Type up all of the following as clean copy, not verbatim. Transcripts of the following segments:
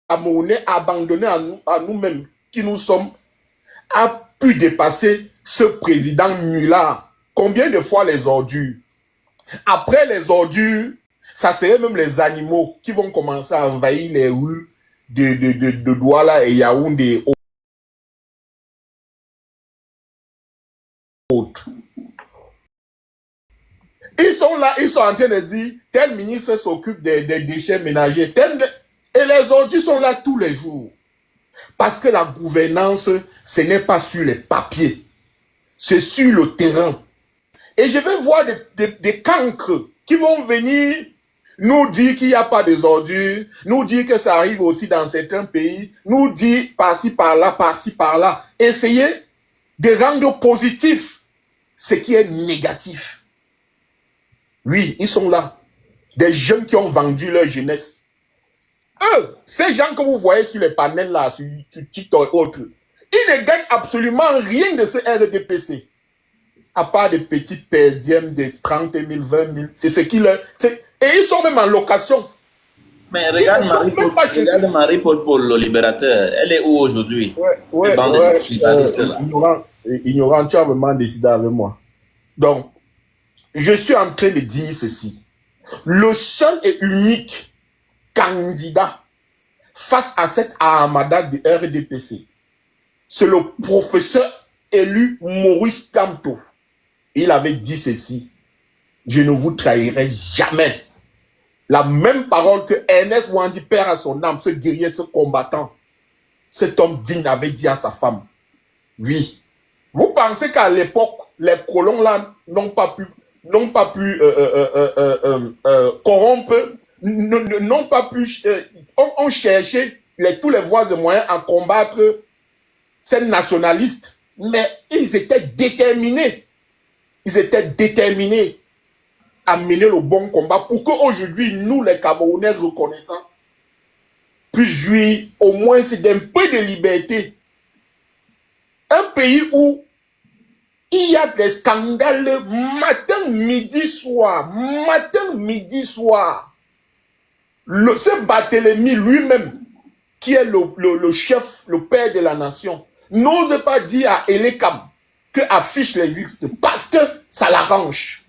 Camerounais abandonnés à nous-mêmes, qui nous sommes, a pu dépasser ce président nulard? Combien de fois les ordures? Après les ordures, ça serait même les animaux qui vont commencer à envahir les rues de Douala et Yaoundé et autres. Ils sont là, ils sont en train de dire, tel ministre s'occupe des déchets ménagers, et les ordures sont là tous les jours. Parce que la gouvernance, ce n'est pas sur les papiers, c'est sur le terrain. Et je vais voir des cancres qui vont venir nous dire qu'il n'y a pas des ordures, nous dire que ça arrive aussi dans certains pays, nous dire par-ci, par-là, par-ci, par-là. Essayer de rendre positif ce qui est négatif. Oui, ils sont là. Des jeunes qui ont vendu leur jeunesse. Eux, ces gens que vous voyez sur les panels là, sur TikTok et autres, ils ne gagnent absolument rien de ce RDPC. À part des petits perdièmes de 30 000, 20 000. C'est ce qui leur... Et ils sont même en location. Mais regarde Marie-Paul, le libérateur. Elle est où aujourd'hui? Ouais, ignorant, tu as vraiment décidé avec moi. Donc, je suis en train de dire ceci. Le seul et unique candidat face à cette armada du RDPC, c'est le professeur élu Maurice Kamto. Il avait dit ceci: je ne vous trahirai jamais. La même parole que Ernest Wandi, père à son âme, ce guerrier, ce combattant, cet homme digne avait dit à sa femme. Oui. Vous pensez qu'à l'époque, les colons là n'ont pas pu corrompre, n'ont pas pu, ont cherché tous les voies et moyens à combattre ces nationalistes, mais ils étaient déterminés. Ils étaient déterminés à mener le bon combat pour qu'aujourd'hui, nous, les Camerounais reconnaissants, puissent jouir au moins d'un peu de liberté. Un pays où il y a des scandales matin, midi, soir. Matin, midi, soir. Ce Barthélemy lui-même, qui est le chef, le père de la nation, n'ose pas dire à Elekam que affiche les listes parce que ça l'arrange.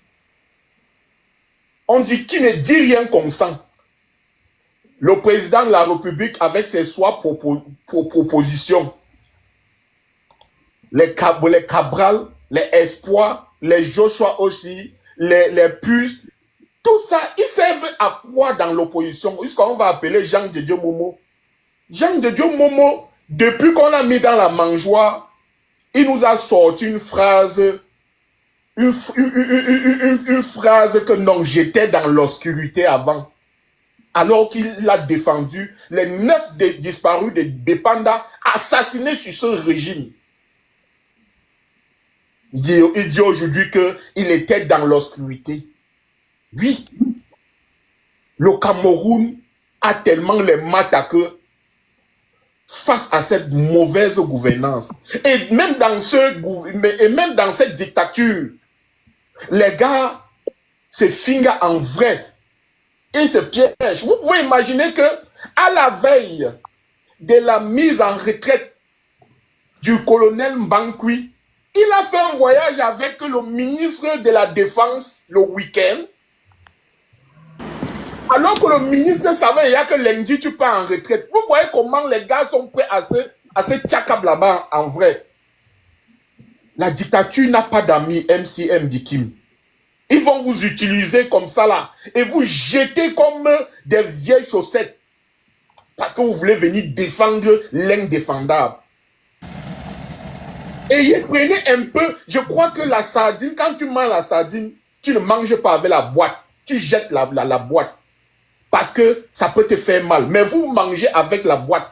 On dit qu'il ne dit rien consent. Le président de la République, avec ses soins propositions, les Cabral, les Espoirs, les Joshua aussi, les Puces, tout ça, ils servent à quoi dans l'opposition? Est-ce qu'on va appeler Jean de Dieu Momo? Jean de Dieu Momo, depuis qu'on l'a mis dans la mangeoire, il nous a sorti une phrase, une phrase que non, j'étais dans l'obscurité avant. Alors qu'il a défendu les 9 disparus de Bépanda assassinés sur ce régime. Il dit aujourd'hui qu'il était dans l'obscurité. Oui, le Cameroun a tellement les massacres face à cette mauvaise gouvernance. Et même dans cette dictature, les gars se fingent en vrai. Et se piègent. Vous pouvez imaginer que à la veille de la mise en retraite du colonel Mbankwi, il a fait un voyage avec le ministre de la Défense le week-end. Alors que le ministre savait que lundi tu pars en retraite. Vous voyez comment les gars sont prêts à se tchakab là-bas en vrai. La dictature n'a pas d'amis, MCM dit Kim. Ils vont vous utiliser comme ça là et vous jeter comme des vieilles chaussettes parce que vous voulez venir défendre l'indéfendable. Et prenez un peu, je crois que la sardine, quand tu manges la sardine, tu ne manges pas avec la boîte, tu jettes la boîte parce que ça peut te faire mal. Mais vous mangez avec la boîte.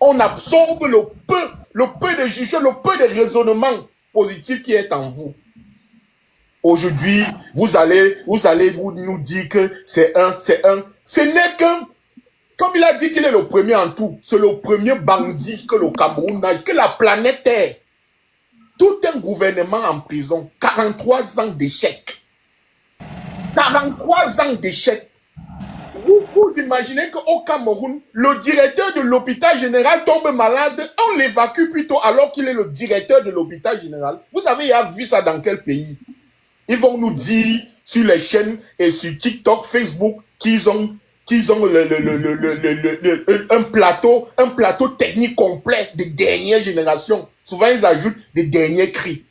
On absorbe le peu de jugement, le peu de raisonnement positif qui est en vous. Aujourd'hui, vous allez nous dire que ce n'est qu'un, comme il a dit qu'il est le premier en tout, c'est le premier bandit que le Cameroun a, que la planète Terre. Tout un gouvernement en prison, 43 ans d'échec. 43 ans d'échec. Vous imaginez qu'au Cameroun, le directeur de l'hôpital général tombe malade, on l'évacue plutôt alors qu'il est le directeur de l'hôpital général. Vous avez vu ça dans quel pays? Ils vont nous dire sur les chaînes et sur TikTok, Facebook, qu'ils ont un plateau technique complet de dernière génération. Souvent, ils ajoutent des derniers cris.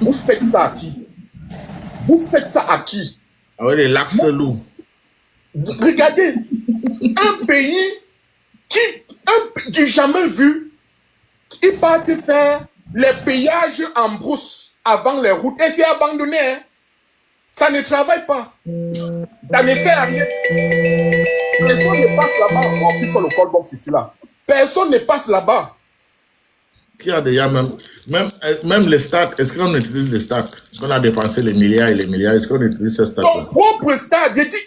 Vous faites ça à qui? Vous faites ça à qui? Ah ouais, les lacs loups. Regardez, un pays j'ai jamais vu, ils partent faire les payages en brousse avant les routes et c'est abandonné. Hein. Ça ne travaille pas. Ça ne sert à rien. Personne ne passe là-bas. On peut faire le call box ici là. Personne ne passe là-bas. Qui a déjà même les stades, est-ce qu'on utilise les stades? On a dépensé les milliards et les milliards, est-ce qu'on utilise ces stades? Son propre stade, je dis,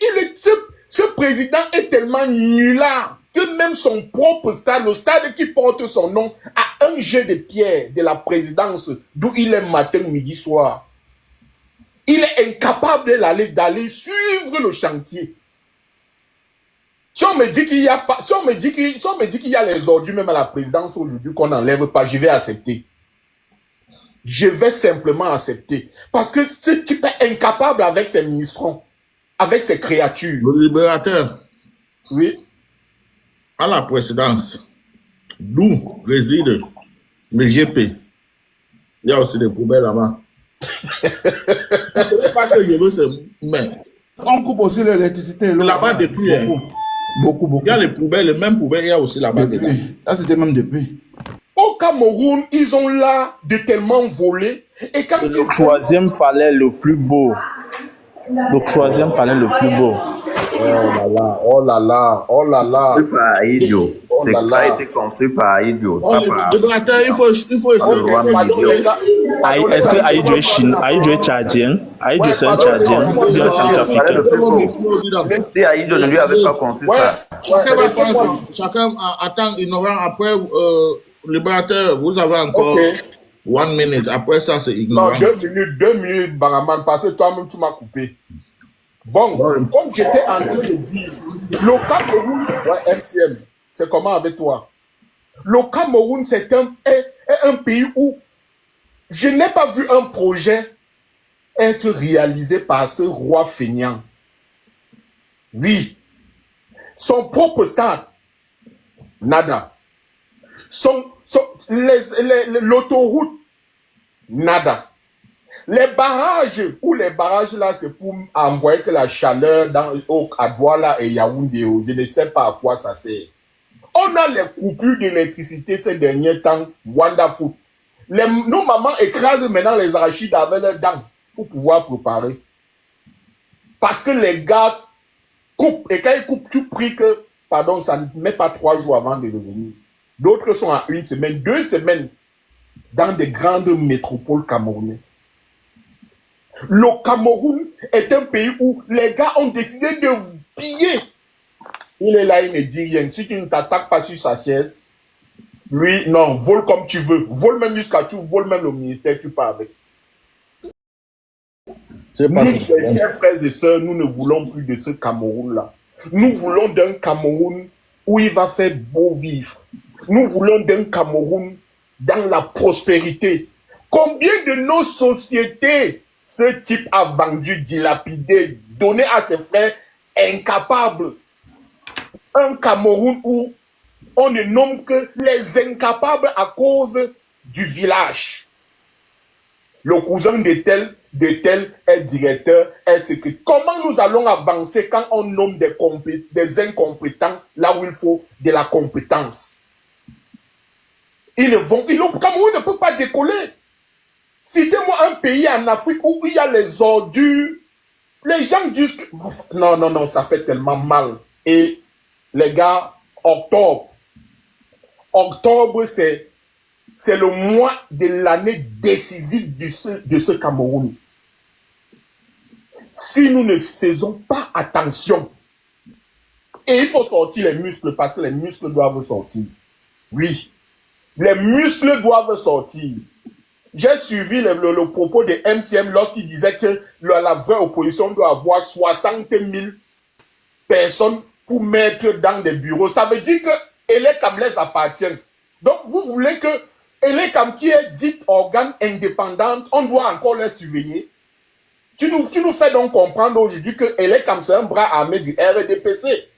ce président est tellement nulard que même son propre stade, le stade qui porte son nom, a un jet de pierre de la présidence d'où il est matin, midi, soir. Il est incapable d'aller suivre le chantier. Si on me dit qu'il y a pas, si on me dit qu'il y a les ordures même à la présidence aujourd'hui qu'on n'enlève pas, je vais accepter. Je vais simplement accepter. Parce que ce type est incapable avec ses ministrons, avec ses créatures. Le libérateur. Oui. À la présidence, d'où réside le GP. Il y a aussi des poubelles là-bas. Ce n'est pas que je veux se mettre. On coupe aussi l'électricité. Là-bas depuis. Beaucoup. Il y a les poubelles, les mêmes poubelles, il y a aussi là-bas. Ça, c'était même depuis. Au Cameroun, ils ont là de tellement voler. Et quand Le troisième palais le plus beau. Le troisième palais le plus beau. Oh là là. Construit par Aïdjo. Ça a été construit par Aïdjo. Il faut essayer. Est-ce que Aïdjo est chinois? Aïdjo est tchadien? Aïdjo c'est un tchadien ou bien centrafricain? Si Aïdjo ne lui avait pas construit ça. Chacun attend ignorant après le libérateur. Vous avez encore 1 minute. Après ça, c'est ignorant. Non, 2 minutes, Baraman, parce que toi-même, tu m'as coupé. Bon, comme j'étais en train de dire, le Cameroun, MCM, c'est comment avec toi? Le Cameroun, c'est un pays où je n'ai pas vu un projet être réalisé par ce roi feignant. Oui. Son propre stade, nada. L'autoroute, nada. Les barrages là, c'est pour envoyer que la chaleur à Douala et Yaoundé. Je ne sais pas à quoi ça sert. On a les coupures d'électricité ces derniers temps, wonderful. Nos mamans écrasent maintenant les arachides avec leurs dents pour pouvoir préparer. Parce que les gars coupent. Et quand ils coupent, tu pries que, pardon, ça ne met pas 3 jours avant de revenir. D'autres sont à 1 semaine, 2 semaines dans des grandes métropoles camerounaises. Le Cameroun est un pays où les gars ont décidé de vous piller. Il est là, il ne dit rien. Si tu ne t'attaques pas sur sa chaise, lui, non, vole comme tu veux. Vole même jusqu'à tout, vole même le ministère, tu pars avec. Nous, chers frères et sœurs, nous ne voulons plus de ce Cameroun-là. Nous voulons d'un Cameroun où il va faire beau vivre. Nous voulons d'un Cameroun dans la prospérité. Combien de nos sociétés ce type a vendu, dilapidé, donné à ses frères incapables? Un Cameroun où on ne nomme que les incapables à cause du village. Le cousin de tel est directeur, est secrétaire. Comment nous allons avancer quand on nomme des incompétents là où il faut de la compétence? Le Cameroun ne peut pas décoller. Citez-moi un pays en Afrique où il y a les ordures. Les gens disent que... Non, ça fait tellement mal. Et les gars, octobre, c'est le mois de l'année décisive de ce Cameroun. Si nous ne faisons pas attention, et il faut sortir les muscles parce que les muscles doivent sortir. Oui, les muscles doivent sortir. J'ai suivi le propos de MCM lorsqu'il disait que la vraie opposition doit avoir 60 000 personnes pour mettre dans des bureaux. Ça veut dire que Elekam les appartient. Donc, vous voulez que Elekam, qui est dit organe indépendant, on doit encore les surveiller. Tu nous fais donc comprendre aujourd'hui que Elekam, c'est un bras armé du RDPC.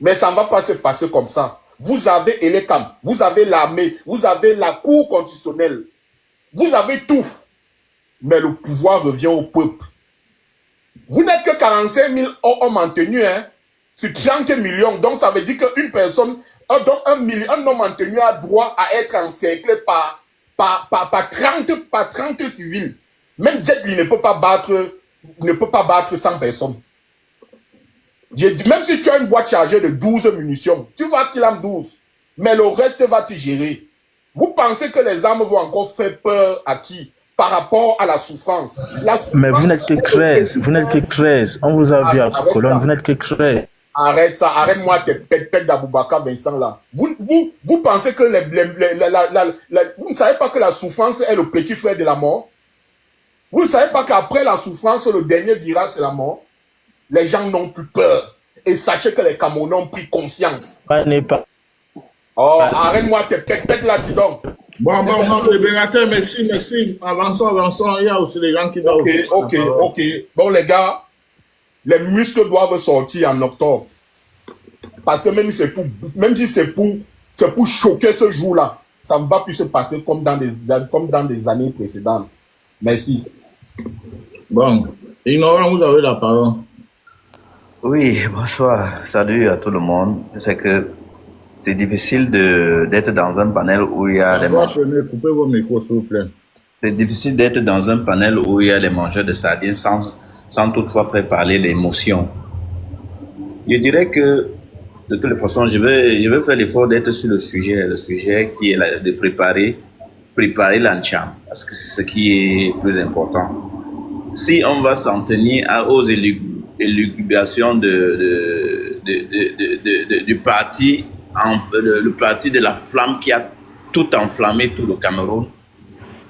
Mais ça ne va pas se passer comme ça. Vous avez Elekam, vous avez l'armée, vous avez la Cour constitutionnelle. Vous avez tout. Mais le pouvoir revient au peuple. Vous n'êtes que 45 000 hommes en tenue, hein, sur 30 millions. Donc, ça veut dire qu'une personne, donc un homme en tenue a droit à être encerclé par 30 civils. Même Jet Li ne peut pas battre 100 personnes. Même si tu as une boîte chargée de 12 munitions, tu vas qu'il en 12. Mais le reste va te gérer. Vous pensez que les armes vont encore faire peur à qui? Par rapport à la souffrance. Mais vous n'êtes que 13. Vous n'êtes que 13. On vous a vu à Colonne. Vous n'êtes que 13. Arrête ça. Arrête-moi tes pètes d'Aboubaka Vincent là. Vous pensez que vous ne savez pas que la souffrance est le petit frère de la mort? Vous ne savez pas qu'après la souffrance, le dernier virage, c'est la mort? Les gens n'ont plus peur. Et sachez que les Camerounais ont pris conscience. Oh, arrête-moi tes pètes là, dis donc. Bon, libérateur, merci. Avançons. Il y a aussi les gens qui doivent. Ok. Bon, les gars, les muscles doivent sortir en octobre. Parce que même si c'est pour choquer ce jour-là, ça ne va plus se passer comme dans des années précédentes. Merci. Bon, Ignorant, vous avez la parole. Oui, bonsoir. Salut à tout le monde. Je sais que c'est difficile d'être dans un panel où il y a des Coupez vos micros, s'il vous plaît. C'est difficile d'être dans un panel où il y a les mangeurs de sardines sans toutefois faire parler l'émotion. Je dirais que, de toute façon, je vais faire l'effort d'être sur le sujet qui est de préparer l'Ancham, parce que c'est ce qui est plus important. Si on va s'en tenir aux élucubrations du parti, le parti de la flamme qui a tout enflammé tout le Cameroun,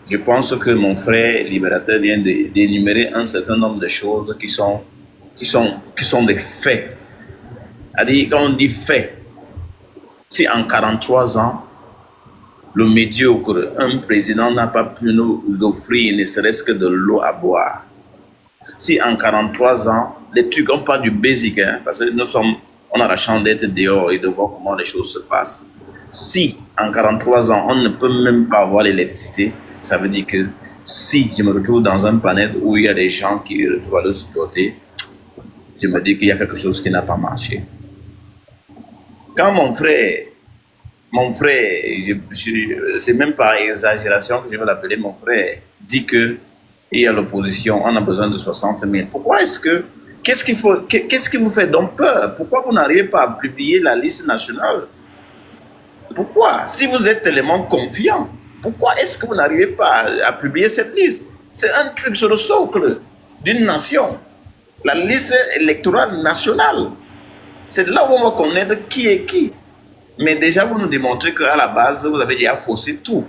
je pense que mon frère libérateur vient d'énumérer un certain nombre de choses qui sont des faits. C'est-à-dire, quand on dit faits, si en 43 ans, le médiocre, un président n'a pas pu nous offrir ne serait-ce que de l'eau à boire. Si en 43 ans, les trucs n'ont pas du basic, hein, parce que on a la chance d'être dehors et de voir comment les choses se passent. Si en 43 ans, on ne peut même pas avoir l'électricité, ça veut dire que si je me retrouve dans un panel où il y a des gens qui retrouvent à le supporter, je me dis qu'il y a quelque chose qui n'a pas marché. Quand mon frère, c'est même par exagération que je vais l'appeler mon frère, dit que il y a l'opposition, on a besoin de 60 000. Pourquoi est-ce que, qu'est-ce qui vous fait donc peur? Pourquoi vous n'arrivez pas à publier la liste nationale? Pourquoi? Si vous êtes tellement confiant, pourquoi est-ce que vous n'arrivez pas à publier cette liste? C'est un truc sur le socle d'une nation. La liste électorale nationale. C'est là où on va connaître qui est qui. Mais déjà, vous nous démontrez qu'à la base, vous avez déjà faussé tout.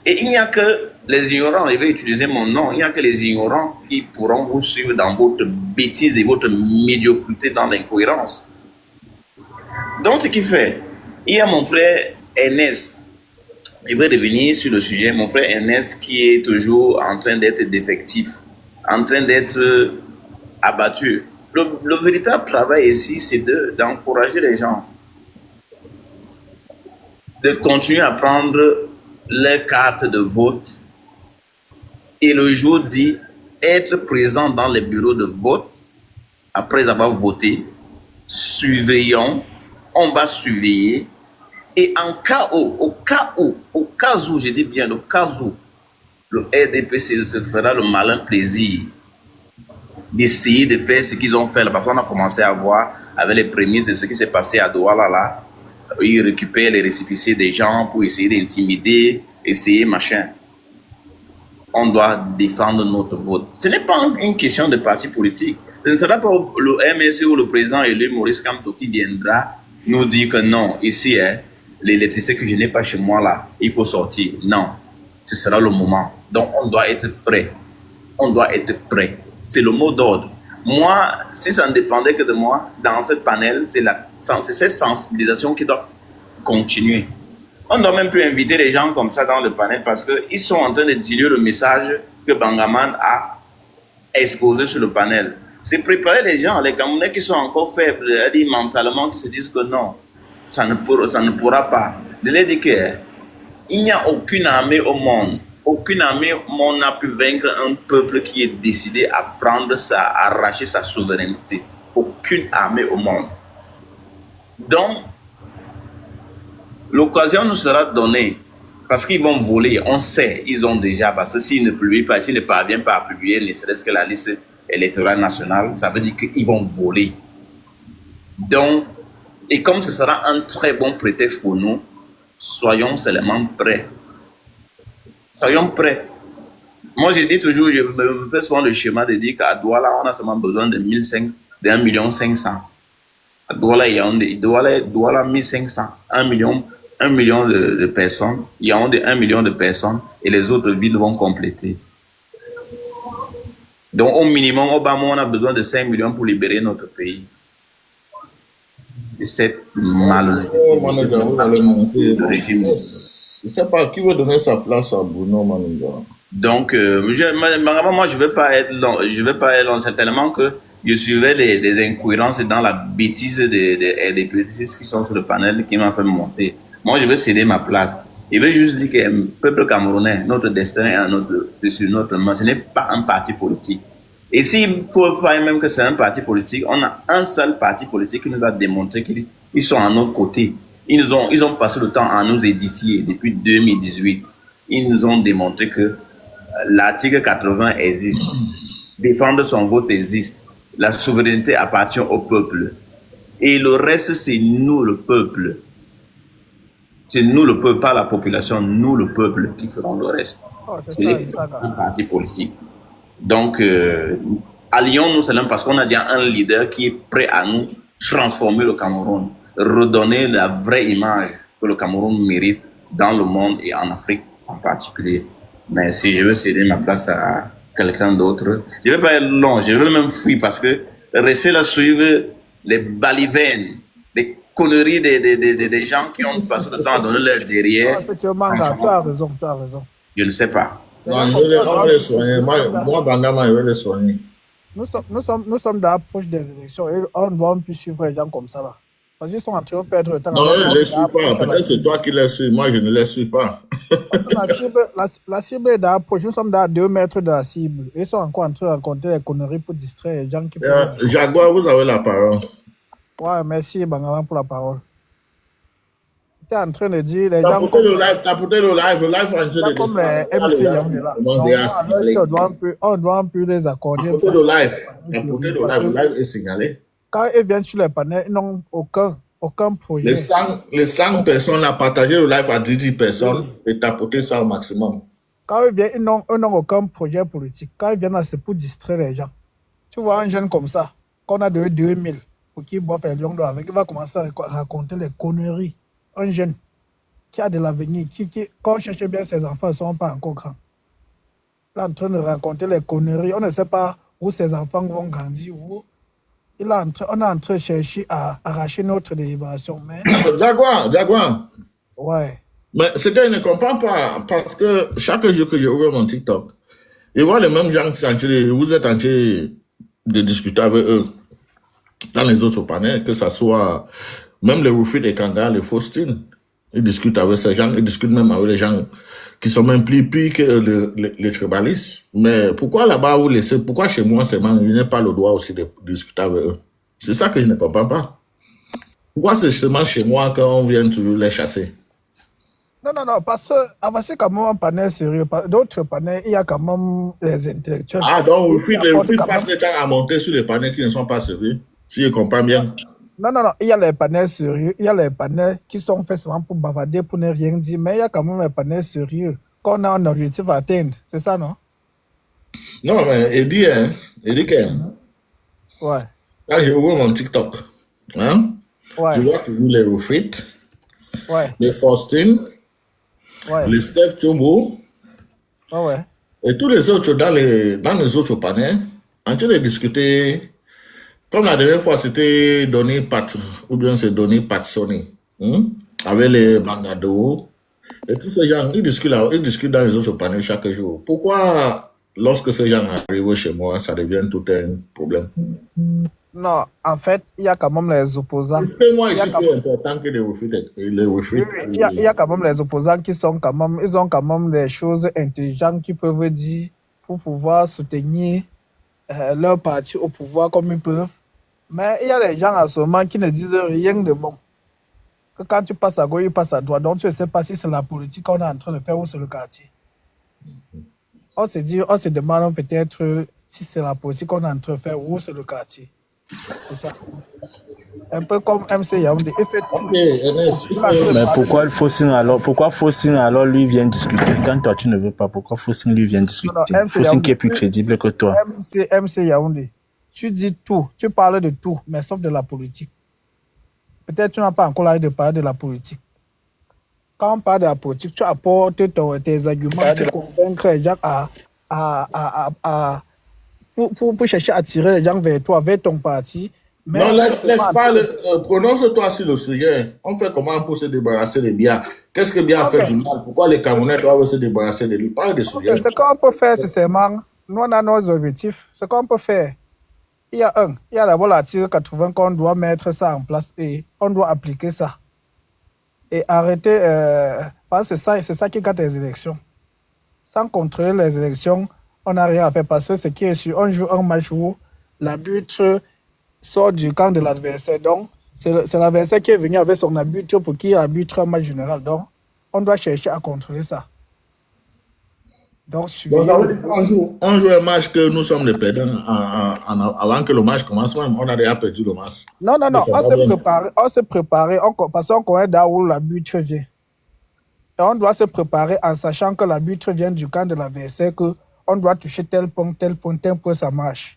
Et il n'y a que les ignorants, je vais utiliser mon nom, il n'y a que les ignorants qui pourront vous suivre dans votre bêtise et votre médiocrité dans l'incohérence. Donc, ce qui fait, il y a mon frère Ernest, je vais revenir sur le sujet, mon frère Ernest qui est toujours en train d'être défectif, en train d'être abattu. Le véritable travail ici, c'est d'encourager les gens, de continuer à prendre les cartes de vote et le jour dit être présent dans les bureaux de vote après avoir voté, surveillons, on va surveiller et au cas où, je dis bien au cas où le RDPC se fera le malin plaisir d'essayer de faire ce qu'ils ont fait là, parce qu'on a commencé à voir avec les prémices de ce qui s'est passé à Douala là. Ils récupèrent les récépissés des gens pour essayer d'intimider, essayer machin. On doit défendre notre vote. Ce n'est pas une question de parti politique. Ce ne sera pas le MSC ou le président élu Maurice Kamto qui viendra nous dire que non, ici, hein, l'électricité que je n'ai pas chez moi là, il faut sortir. Non, ce sera le moment. Donc on doit être prêt. On doit être prêt. C'est le mot d'ordre. Moi, si ça ne dépendait que de moi, dans ce panel, c'est cette sensibilisation qui doit continuer. On ne doit même plus inviter les gens comme ça dans le panel parce qu'ils sont en train de diluer le message que Bangaman a exposé sur le panel. C'est préparer les gens, les Camerounais qui sont encore faibles, mentalement, qui se disent que non, ça ne pourra pas. Je l'ai dit qu'il n'y a aucune armée au monde n'a pu vaincre un peuple qui est décidé à prendre à arracher sa souveraineté. Aucune armée au monde. Donc, l'occasion nous sera donnée parce qu'ils vont voler. On sait, ils ont déjà, parce que s'ils ne publient pas, s'ils ne parviennent pas à publier, ne serait-ce que la liste électorale nationale, ça veut dire qu'ils vont voler. Donc, et comme ce sera un très bon prétexte pour nous, soyons seulement prêts. Soyons prêts. Moi, je dis toujours, je me fais souvent le schéma de dire qu'à Douala, on a seulement besoin de 1 million 500. À Douala, Douala 1500, 1 million de personnes. Yaoundé 1 million de personnes et les autres villes vont compléter. Donc, au minimum, Obama, on a besoin de 5 millions pour libérer notre pays. Et cette malheureusement. Vous allez monter. Je ne sais pas qui veut donner sa place à Bruno Maninga. Donc, moi, je ne vais pas être long. C'est tellement que je suivais les incohérences dans la bêtise des politiciens qui sont sur le panel qui m'ont fait monter. Moi, je vais céder ma place. Je vais juste dire que le peuple camerounais, notre destin est sur notre main. Ce n'est pas un parti politique. Et s'il faut faire même que c'est un parti politique, on a un seul parti politique qui nous a démontré qu'ils sont à notre côté. Ils ont passé le temps à nous édifier depuis 2018. Ils nous ont démontré que l'article 80 existe. Défendre son vote existe. La souveraineté appartient au peuple. Et le reste, c'est nous le peuple. C'est nous le peuple, pas la population, nous le peuple qui ferons le reste. C'est un parti politique. Donc, allions-nous seulement parce qu'on a déjà un leader qui est prêt à nous transformer le Cameroun, redonner la vraie image que le Cameroun mérite dans le monde et en Afrique en particulier. Mais si je veux céder ma place à quelqu'un d'autre, je ne vais pas être long, je vais même fuir parce que rester là suivre les balivernes, les conneries des gens qui ont passé le temps à donner leur derrière. Effectivement, tu as raison. Je ne sais pas. Non, on va les soigner. Moi, Bandama, je vais les soigner. Nous sommes dans l'approche des élections et on ne va plus suivre les gens comme ça là. Parce qu'ils sont en train de perdre le temps. Non, je ne les suis pas. Peut-être c'est toi qui les suis. Moi, je ne les suis pas. La cible est d'approche. Nous sommes à 2 mètres de la cible. Ils sont encore en train de raconter les conneries pour distraire les gens qui peuvent... Jaguar, vous avez la parole. Ouais, merci Bangaman pour la parole. Tu es en train de dire les gens... T'as porté le live en jeu de comme les MC Yamé là. On doit plus les accorder. T'as porté le live est signalé. Quand ils viennent sur les panels, ils n'ont aucun projet. Les 5 personnes ont partagé le live à 10 personnes et t'as porté ça au maximum. Quand ils viennent, ils n'ont aucun projet politique. Quand ils viennent là, c'est pour distraire les gens. Tu vois un jeune comme ça, qu'on a de 2000, pour qui boit faire lion avec, il va commencer à raconter les conneries. Un jeune qui a de l'avenir, qui quand on cherche bien ses enfants, ils ne sont pas encore grands. Il est en train de raconter les conneries. On ne sait pas où ses enfants vont grandir. On est en train de chercher à arracher notre délibération. Mais... Jaguar. Ouais. Mais ce que je ne comprends pas, parce que chaque jour que j'ouvre mon TikTok, je vois les mêmes gens qui vous êtes en train de discuter avec eux dans les autres panels, que ce soit même les Rufus, les Kanga, les Faustine. Ils discutent avec ces gens, ils discutent même avec les gens qui sont même plus pires que les tribalistes. Mais pourquoi là-bas vous laissez, pourquoi chez moi seulement, il n'y a pas le droit aussi de discuter avec eux? C'est ça que je ne comprends pas. Pourquoi c'est seulement chez moi qu'on vient toujours les chasser? Non, parce que c'est quand même un panel sérieux. D'autres panels, il y a quand même les intellectuels. Ah, donc Rufus passe le temps à monter sur les panels qui ne sont pas sérieux, si je comprends bien. Non, il y a les panels sérieux, il y a les panels qui sont faits seulement pour bavarder, pour ne rien dire, mais il y a quand même les panels sérieux, qu'on a un objectif à atteindre, c'est ça, non? Non, mais il dit que ouais. Quand je ouvre mon TikTok, hein, ouais. Je vois toujours les Rufit, ouais. les Faustine, ouais. les Steph Chombo, ouais. et tous les autres dans les autres panels, en train de discuter Comme la dernière fois, c'était Donny Pat, ou bien c'est Donny Pat Sony, avec les Bangado, et tous ces gens, ils discutent dans les autres panels chaque jour. Pourquoi, lorsque ces gens arrivent chez moi, ça devient tout un problème? Non, en fait, il y a quand même les opposants. C'est moi Il y a ici quand plus même, important que les refus. oui, il y a quand même les opposants qui sont quand même, ils ont quand même des choses intelligentes qu'ils peuvent dire pour pouvoir soutenir leur parti au pouvoir comme ils peuvent. Mais il y a des gens à ce moment qui ne disent rien de bon. Que quand tu passes à gauche, ils passent à droite. Donc tu ne sais pas si c'est la politique qu'on est en train de faire ou c'est le quartier. On se demande peut-être si c'est la politique qu'on est en train de faire ou c'est le quartier. C'est ça. Un peu comme MC Yaoundé. Il fait tout. Ok, Ernest, il faut... Mais pourquoi Faucine alors lui vient discuter quand toi tu ne veux pas? Pourquoi Faucine lui vient discuter? Non, MC Faucine qui est plus Yaoundé, crédible que toi. MC Yaoundé, tu dis tout, tu parles de tout, mais sauf de la politique. Peut-être tu n'as pas encore l'âge de parler de la politique. Quand on parle de la politique, tu apportes tes arguments pour convaincre les gens pour chercher à attirer les gens vers toi, vers ton parti. Mais Non, laisse pas, prononce-toi sur le sujet. On fait comment pour se débarrasser de Biya? Qu'est-ce que Biya fait du mal? Pourquoi les Camerounais doivent se débarrasser de lui? Parle de sujet. Ce qu'on peut faire, c'est seulement, nous on a nos objectifs. Ce qu'on peut faire, il y a d'abord l'article 80 qu'on doit mettre ça en place et on doit appliquer ça. Et arrêter, parce que c'est ça qui gâte les élections. Sans contrôler les élections, on n'a rien à faire parce que ce qui est sûr, on joue un match où l'arbitre sort du camp de l'adversaire. Donc, c'est l'adversaire qui est venu avec son arbitre pour qu'il arbitre un match général. Donc, on doit chercher à contrôler ça. Donc, on joue un match que nous sommes les perdants avant que le match commence même. On a déjà perdu le match. Non. On s'est préparé parce qu'on connaît là où l'arbitre vient. Et on doit se préparer en sachant que l'arbitre vient du camp de l'adversaire, qu'on doit toucher tel point, ça marche.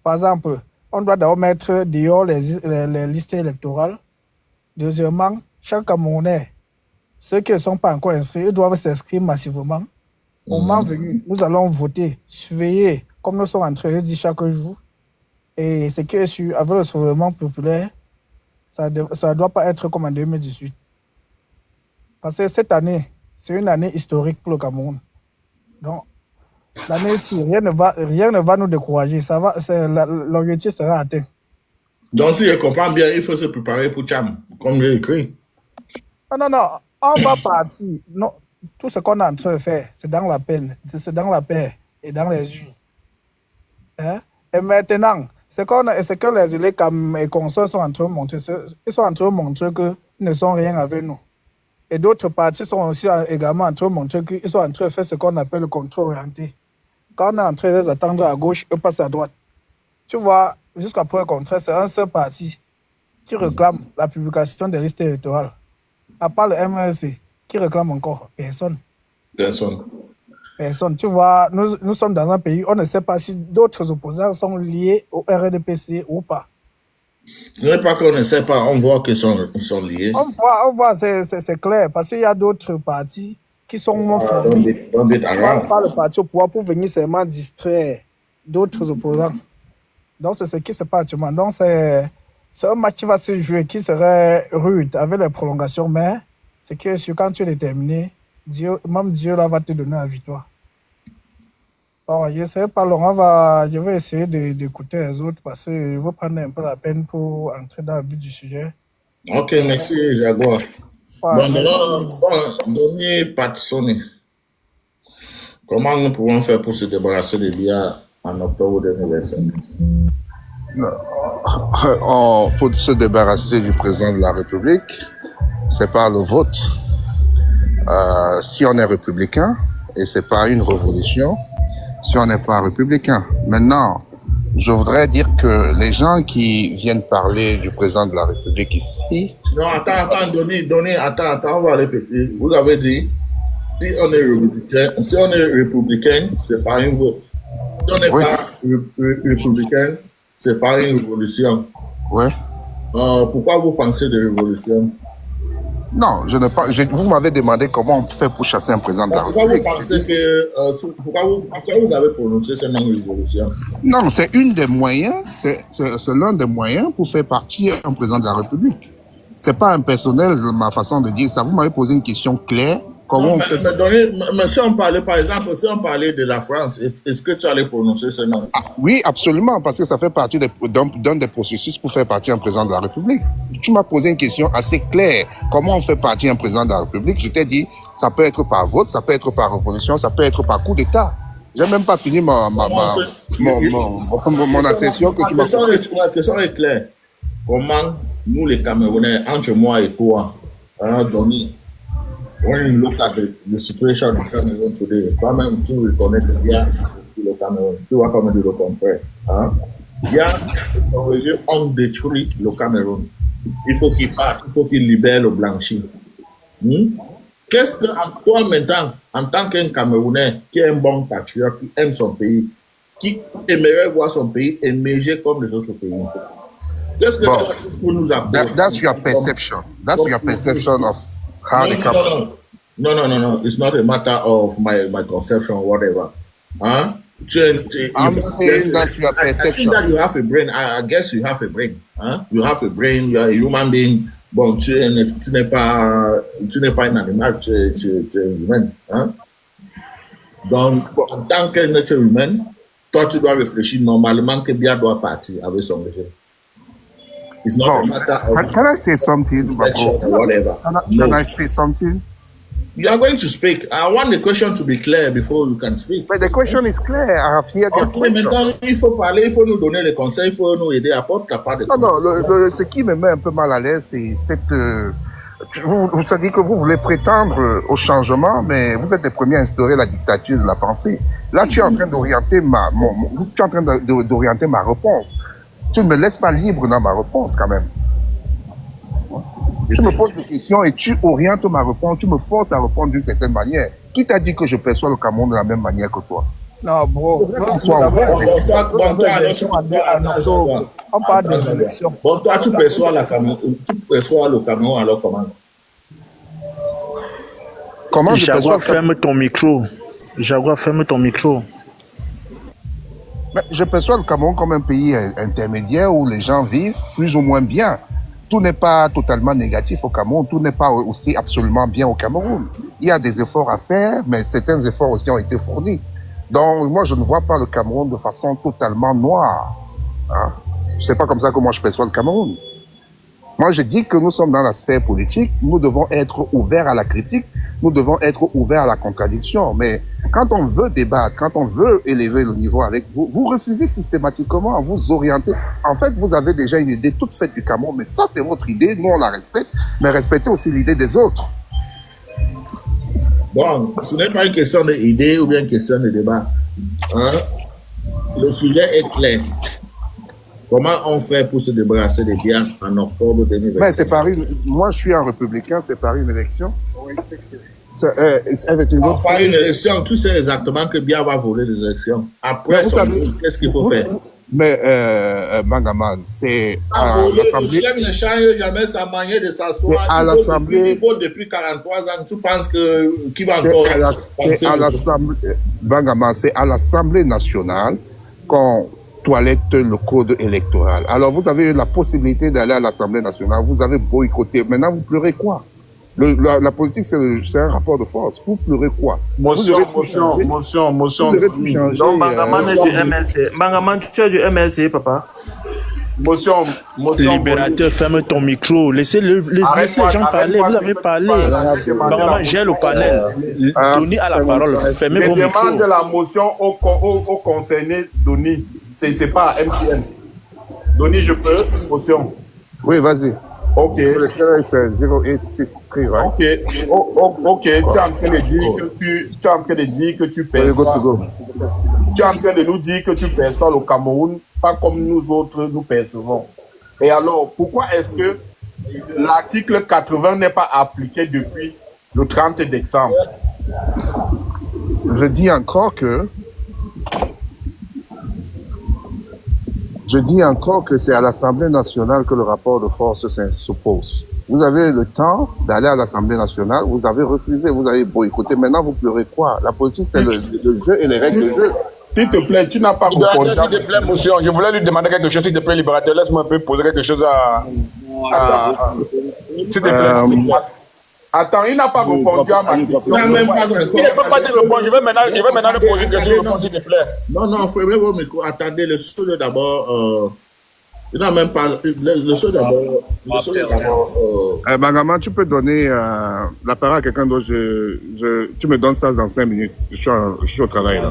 Par exemple, on doit d'abord mettre dehors les listes électorales. Deuxièmement, chaque Camerounais, ceux qui ne sont pas encore inscrits, ils doivent s'inscrire massivement. Au moment venu, nous allons voter, surveiller, comme nous sommes en train de dire chaque jour. Et ce qui est sûr, avec le soulèvement populaire, ça ne doit pas être comme en 2018. Parce que cette année, c'est une année historique pour le Cameroun. Donc, l'année-ci, rien ne va nous décourager. L'objectif sera atteint. Donc, si je comprends bien, il faut se préparer pour Tcham, comme j'ai écrit. Non. On va partir. Non, tout ce qu'on est en train de faire, c'est dans la peine, c'est dans la paix et dans les urnes. Hein? Et maintenant, ce que les élèves et consorts sont en train de montrer, ils sont en train de montrer qu'ils ne sont rien avec nous. Et d'autres partis sont aussi également en train de montrer qu'ils sont en train de faire ce qu'on appelle le contrôle orienté. Quand on est en train de les attendre à gauche, ils passent à droite. Tu vois, jusqu'à preuve contraire, c'est un seul parti qui réclame la publication des listes électorales. À part le MRC, qui réclame encore? Personne. Tu vois, nous sommes dans un pays, on ne sait pas si d'autres opposants sont liés au RDPC ou pas. Ce n'est pas qu'on ne sait pas, on voit qu'ils sont liés. On voit, c'est clair, parce qu'il y a d'autres partis qui sont moins formés par le parti au pouvoir pour venir seulement distraire d'autres opposants. Donc, c'est ce qui se passe actuellement. Donc, c'est un match qui va se jouer, qui serait rude avec les prolongations, mais c'est que quand tu es déterminé, même Dieu là va te donner la victoire. Bon, je ne sais pas, Laurent, je vais essayer d'écouter les autres parce que je veux prendre un peu la peine pour entrer dans le but du sujet. Ok, merci, Jaguar. Donny Pat Sony, comment nous pouvons faire pour se débarrasser de Biya en octobre 2025? Pour se débarrasser du président de la République, c'est par le vote. Si on est républicain, et c'est pas une révolution, si on n'est pas républicain. Maintenant, je voudrais dire que les gens qui viennent parler du président de la République ici... Non, attends, Donny, attends, on va répéter. Vous avez dit, si on est républicain, c'est pas un vote. Si on n'est pas républicain, c'est pas une révolution. Ouais. Pourquoi vous pensez de révolution? Non, je ne pas. Vous m'avez demandé comment on fait pour chasser un président de la Pourquoi vous République. pensez que... pourquoi vous avez prononcé ce nom de révolution? Non, c'est une des moyens, c'est l'un des moyens pour faire partir un président de la République. C'est pas impersonnel ma façon de dire ça. Vous m'avez posé une question claire. Comment on fait? Mais si on parlait, par exemple, si on parlait de la France, est-ce que tu allais prononcer ce nom? Ah, oui, absolument, parce que ça fait partie d'un des processus pour faire partir un président de la République. Tu m'as posé une question assez claire. Comment on fait partir un président de la République? Je t'ai dit, ça peut être par vote, ça peut être par révolution, ça peut être par coup d'État. J'ai même pas fini mon assertion que tu m'as posée. La question est claire. Comment nous, les Camerounais, entre moi et toi, Donny, when you look at the situation in Cameroon today, toi-même, tu reconnais qu'il y a le Cameroun. Tu vas pas me dire le contraire. Hein? Il y a un régime, on détruit le Cameroun. Il faut qu'il parte, il faut qu'il libère le blanchi. Qu'est-ce que toi maintenant, en tant qu'un Camerounais qui est un bon patriote, qui aime son pays, qui aimerait voir son pays émerger comme les autres pays? Qu'est-ce que pour nous apporter? That's your perception. That's your perception of how the Cameroon. No. It's not a matter of my conception or whatever. Huh? I'm saying that's your perception. I think that you have a brain. I guess you have a brain. Huh? You have a brain. You are a human being. Bon, tu n'es pas un animal, tu es humain. Hein? Donc, en tant qu'être humain, toi, tu dois réfléchir normalement que Biya doit partir avec son régime. It's not a matter of... Can I say something? Whatever. Can I say something? You are going to speak. I want the question to be clear before you can speak. But the question is clear. I have heard your question. Maintenant, il faut parler, il faut nous donner les conseils, il faut nous aider à porter la part de... Non, ce qui me met un peu mal à l'aise, c'est cette... vous savez que vous voulez prétendre au changement, mais vous êtes les premiers à instaurer la dictature de la pensée. Là, tu es en train d'orienter d'orienter ma réponse. Tu ne me laisses pas libre dans ma réponse, quand même. Tu me poses des questions et tu orientes ma réponse, tu me forces à répondre d'une certaine manière. Qui t'a dit que je perçois le Cameroun de la même manière que toi? Non, bro. On parle des élections. Bon, toi, tu perçois le Cameroun alors comment? Comment je perçois? Ferme ton micro. Jaguar, ferme ton micro. Mais je perçois le Cameroun comme un pays intermédiaire où les gens vivent plus ou moins bien. Tout n'est pas totalement négatif au Cameroun, tout n'est pas aussi absolument bien au Cameroun. Il y a des efforts à faire, mais certains efforts aussi ont été fournis. Donc, moi, je ne vois pas le Cameroun de façon totalement noire. Hein? C'est pas comme ça que moi je perçois le Cameroun. Moi, je dis que nous sommes dans la sphère politique, nous devons être ouverts à la critique, nous devons être ouverts à la contradiction. Mais quand on veut débattre, quand on veut élever le niveau avec vous, vous refusez systématiquement à vous orienter. En fait, vous avez déjà une idée toute faite du Cameroun, mais ça, c'est votre idée, nous, on la respecte, mais respectez aussi l'idée des autres. Bon, ce n'est pas une question d'idée ou bien une question de débat. Hein? Le sujet est clair. Comment on fait pour se débarrasser des biens en octobre 2025? Mais c'est par moi, je suis un républicain, c'est par une élection. Avec une autre... Par une élection, tu sais exactement que Biya va voler les élections. Après, qu'est-ce qu'il faut faire? Mais, Mangaman, c'est à l'Assemblée. Ne change jamais sa manière de s'asseoir. C'est à l'Assemblée. Il vole depuis 43 ans. Tu penses qu'il va encore. C'est à l'Assemblée. Mangaman, c'est à l'Assemblée nationale qu'on toilette le code électoral. Alors, vous avez eu la possibilité d'aller à l'Assemblée nationale. Vous avez boycotté. Maintenant, vous pleurez quoi? La politique, c'est un rapport de force. Vous pleurez quoi? Motion. Donc, Bangaman est du MLC. Bangaman, tu es du MLC, papa. Motion. Libérateur, ferme ton micro. Laissez les gens parler. Vous avez parlé. Bangaman, j'ai le panel. Donny a la parole. Fermez vos micros. Je demande la motion au concerné Donny. C'est pas MCN. Donny, je peux? Motion. Oui, vas-y. Ok. C'est 0863, right? Ok. Tu es en train de dire que tu perçois. Tu es en train de nous dire que tu perçois le Cameroun pas comme nous autres nous percevons. Et alors, pourquoi est-ce que l'article 80 n'est pas appliqué depuis le 30 décembre? Je dis encore que c'est à l'Assemblée nationale que le rapport de force s'oppose. Vous avez le temps d'aller à l'Assemblée nationale, vous avez refusé, vous avez boycotté. Maintenant, vous pleurez quoi? La politique, c'est le jeu et les règles du jeu. S'il te plaît, tu n'as pas répondu. S'il te plaît, monsieur, je voulais lui demander quelque chose, s'il te plaît, libérateur. Laisse-moi un peu poser quelque chose s'il te plaît. Attends, il n'a pas répondu à ma question. Il ne peut pas dire répondre. Je vais maintenant lui poser quelque chose, s'il te plaît. Non, fermez vos micros. Attendez, le seul d'abord. Il n'a même pas. Le seul d'abord. Bangama, tu peux donner la parole à quelqu'un d'autre. Tu me donnes ça dans 5 minutes. Je suis au travail. Là.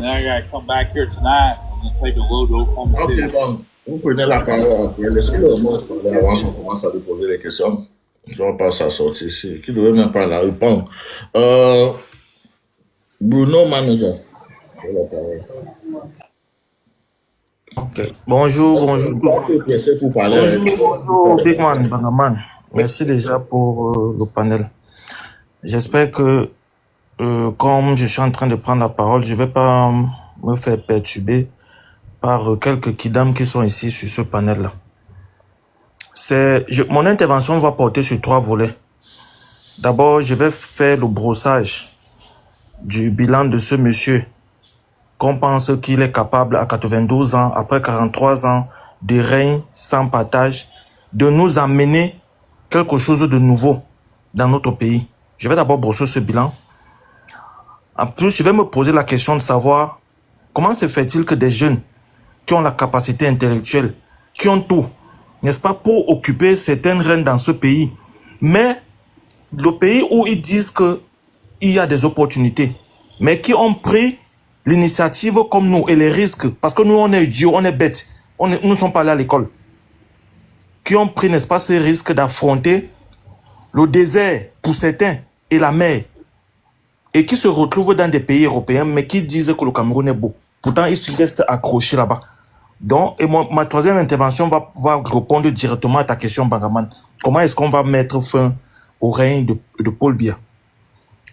Ok, bon. Vous prenez la parole. Laissez-le moi parler avant qu'on commence à lui poser les questions. Je ne vais pas s'assortir ici. Qui ne devrait même pas la répondre. Bruno Manager. Okay. Bonjour, Big Man, Bangaman. Merci déjà pour le panel. J'espère que, comme je suis en train de prendre la parole, je ne vais pas me faire perturber par quelques kidams qui sont ici sur ce panel-là. Mon intervention va porter sur 3 volets. D'abord, je vais faire le brossage du bilan de ce monsieur qu'on pense qu'il est capable à 92 ans, après 43 ans de règne sans partage, de nous amener quelque chose de nouveau dans notre pays. Je vais d'abord brosser ce bilan. En plus, je vais me poser la question de savoir comment se fait-il que des jeunes qui ont la capacité intellectuelle, qui ont tout, n'est-ce pas, pour occuper certaines rênes dans ce pays, mais le pays où ils disent qu'il y a des opportunités, mais qui ont pris l'initiative comme nous et les risques, parce que nous on est idiots, on est bêtes, nous ne sommes pas allés à l'école, qui ont pris, n'est-ce pas, ces risques d'affronter le désert pour certains et la mer, et qui se retrouvent dans des pays européens, mais qui disent que le Cameroun est beau. Pourtant, ils restent accrochés là-bas. Donc, et ma 3e intervention va répondre directement à ta question, Bangaman. Comment est-ce qu'on va mettre fin au règne de Paul Biya?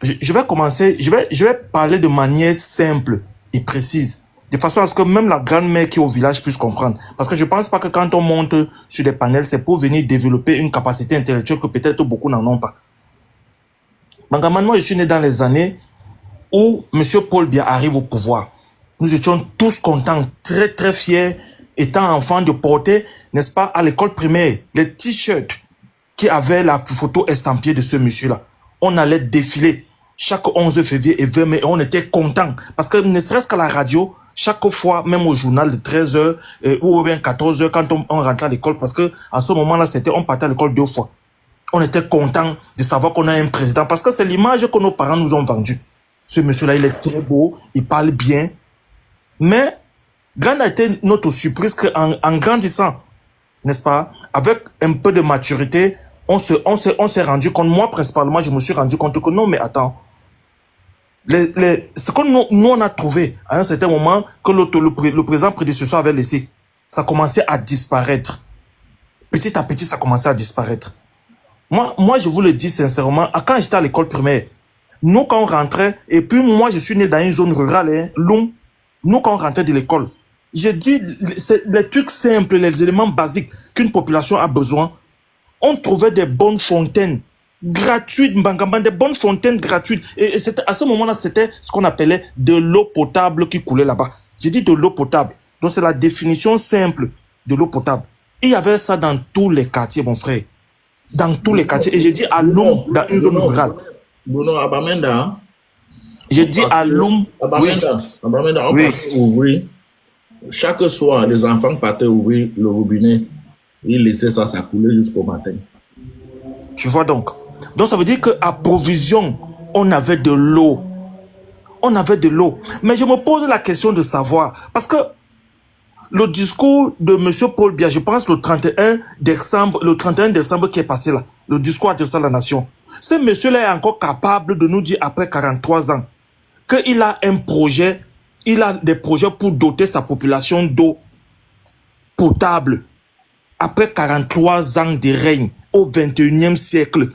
Je vais commencer, je vais parler de manière simple et précise, de façon à ce que même la grand-mère qui est au village puisse comprendre. Parce que je ne pense pas que quand on monte sur des panels, c'est pour venir développer une capacité intellectuelle que peut-être beaucoup n'en ont pas. Bangaman, moi je suis né dans les années où M. Paul Biya arrive au pouvoir. Nous étions tous contents, très très fiers, étant enfants, de porter, n'est-ce pas, à l'école primaire, les t-shirts qui avaient la photo estampillée de ce monsieur-là. On allait défiler chaque 11 février et 20 mai et on était contents. Parce que ne serait-ce qu'à la radio, chaque fois, même au journal de 13h ou bien 14h, quand on rentrait à l'école, parce que à ce moment-là, on partait à l'école 2 fois. On était contents de savoir qu'on a un président parce que c'est l'image que nos parents nous ont vendue. Ce monsieur-là, il est très beau, il parle bien. Mais, grande a été notre surprise qu'en grandissant, n'est-ce pas, avec un peu de maturité, on s'est rendu compte, moi principalement, je me suis rendu compte que non, mais attends, ce que nous on a trouvé à un certain moment que le président prédécesseur avait laissé, ça commençait à disparaître. Petit à petit, ça commençait à disparaître. Moi, je vous le dis sincèrement, quand j'étais à l'école primaire, nous, quand on rentrait, et puis moi, je suis né dans une zone rurale, Loum, nous, quand on rentrait de l'école, j'ai dit, les trucs simples, les éléments basiques qu'une population a besoin, on trouvait des bonnes fontaines gratuites, Mbangamba, des bonnes fontaines gratuites. Et à ce moment-là, c'était ce qu'on appelait de l'eau potable qui coulait là-bas. J'ai dit de l'eau potable. Donc, c'est la définition simple de l'eau potable. Et il y avait ça dans tous les quartiers, mon frère. Dans tous les quartiers. Et j'ai dit à Loum, dans une zone rurale. Bruno, à Bamenda. J'ai dit à Loum. À Bamenda, on partait ouvrir. Chaque soir, les enfants partaient ouvrir le robinet. Ils laissaient ça couler jusqu'au matin. Tu vois donc. Donc ça veut dire qu'à provision, on avait de l'eau. On avait de l'eau. Mais je me pose la question de savoir. Parce que le discours de M. Paul Biya, je pense le 31 décembre qui est passé là, le discours adressé à la nation. Ce monsieur-là est encore capable de nous dire après 43 ans qu'il a un projet, il a des projets pour doter sa population d'eau potable. Après 43 ans de règne au 21e siècle.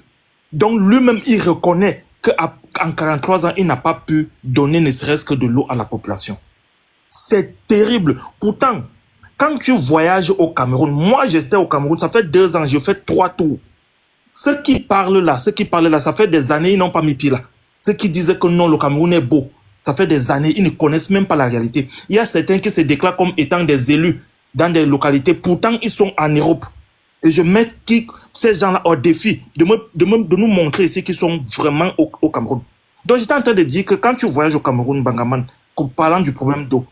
Donc lui-même, il reconnaît qu'en 43 ans, il n'a pas pu donner ne serait-ce que de l'eau à la population. C'est terrible. Pourtant, quand tu voyages au Cameroun, moi j'étais au Cameroun, ça fait 2 ans, j'ai fait 3 tours. Ceux qui parlent là, ça fait des années, ils n'ont pas mis pied là. Ceux qui disaient que non, le Cameroun est beau, ça fait des années, ils ne connaissent même pas la réalité. Il y a certains qui se déclarent comme étant des élus dans des localités, pourtant ils sont en Europe. Et je mets ces gens-là au défi de nous montrer ici qu'ils sont vraiment au Cameroun. Donc j'étais en train de dire que quand tu voyages au Cameroun, Bangaman, parlant du problème d'eau,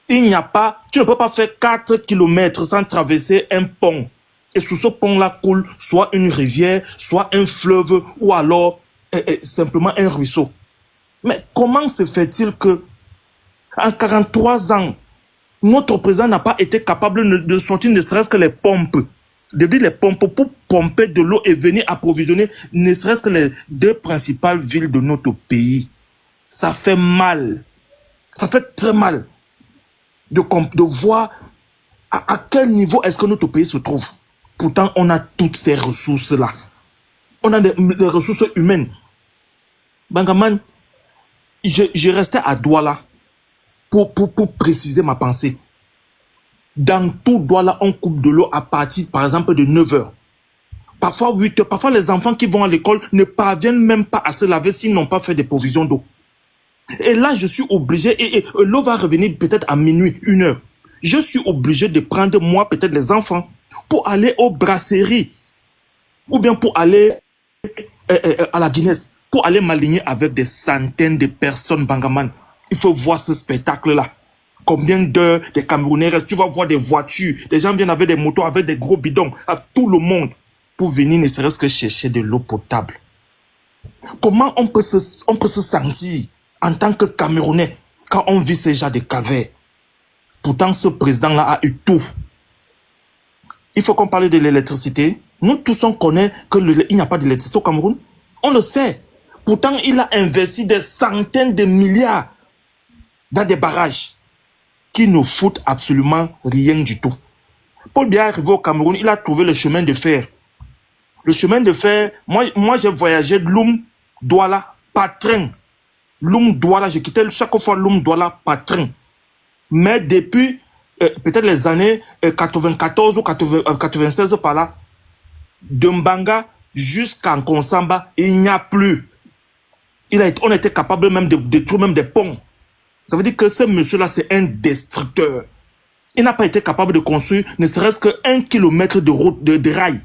tu ne peux pas faire 4 kilomètres sans traverser un pont. Et sous ce pont-là coule soit une rivière, soit un fleuve, ou alors simplement un ruisseau. Mais comment se fait-il que, en 43 ans, notre président n'a pas été capable de sortir ne serait-ce que les pompes, pour pomper de l'eau et venir approvisionner ne serait-ce que les 2 principales villes de notre pays. Ça fait mal. Ça fait très mal de voir à quel niveau est-ce que notre pays se trouve. Pourtant, on a toutes ces ressources-là. On a des ressources humaines. Bangaman, je restais à Douala pour préciser ma pensée. Dans tout Douala, on coupe de l'eau à partir, par exemple, de 9 h. Parfois 8 h. Parfois, les enfants qui vont à l'école ne parviennent même pas à se laver s'ils n'ont pas fait des provisions d'eau. Et là, je suis obligé, et l'eau va revenir peut-être à minuit, 1 h. Je suis obligé de prendre, moi, peut-être les enfants, pour aller aux brasseries, ou bien pour aller à la Guinness, pour aller m'aligner avec des centaines de personnes, Bangaman. Il faut voir ce spectacle-là. Combien d'heures des Camerounais restent, tu vas voir des voitures, des gens viennent avec des motos, avec des gros bidons, à tout le monde, pour venir ne serait-ce que chercher de l'eau potable. Comment on peut se sentir en tant que Camerounais quand on vit ce genre de calvaire? Pourtant, ce président-là a eu tout. Il faut qu'on parle de l'électricité. Nous tous, on connaît qu'il n'y a pas d'électricité au Cameroun. On le sait. Pourtant, il a investi des centaines de milliards dans des barrages qui ne foutent absolument rien du tout. Paul Biya est arrivé au Cameroun, il a trouvé le chemin de fer. Le chemin de fer, moi j'ai voyagé de Loum, Douala, par train. Loum, Douala, j'ai quitté chaque fois Loum, Douala, par train. Mais depuis peut-être les années 94 ou 96 par là, de Mbanga jusqu'à Nkonsamba, il n'y a plus. On était capable même de détruire même des ponts. Ça veut dire que ce monsieur-là, c'est un destructeur. Il n'a pas été capable de construire ne serait-ce que 1 kilomètre de route, de rail.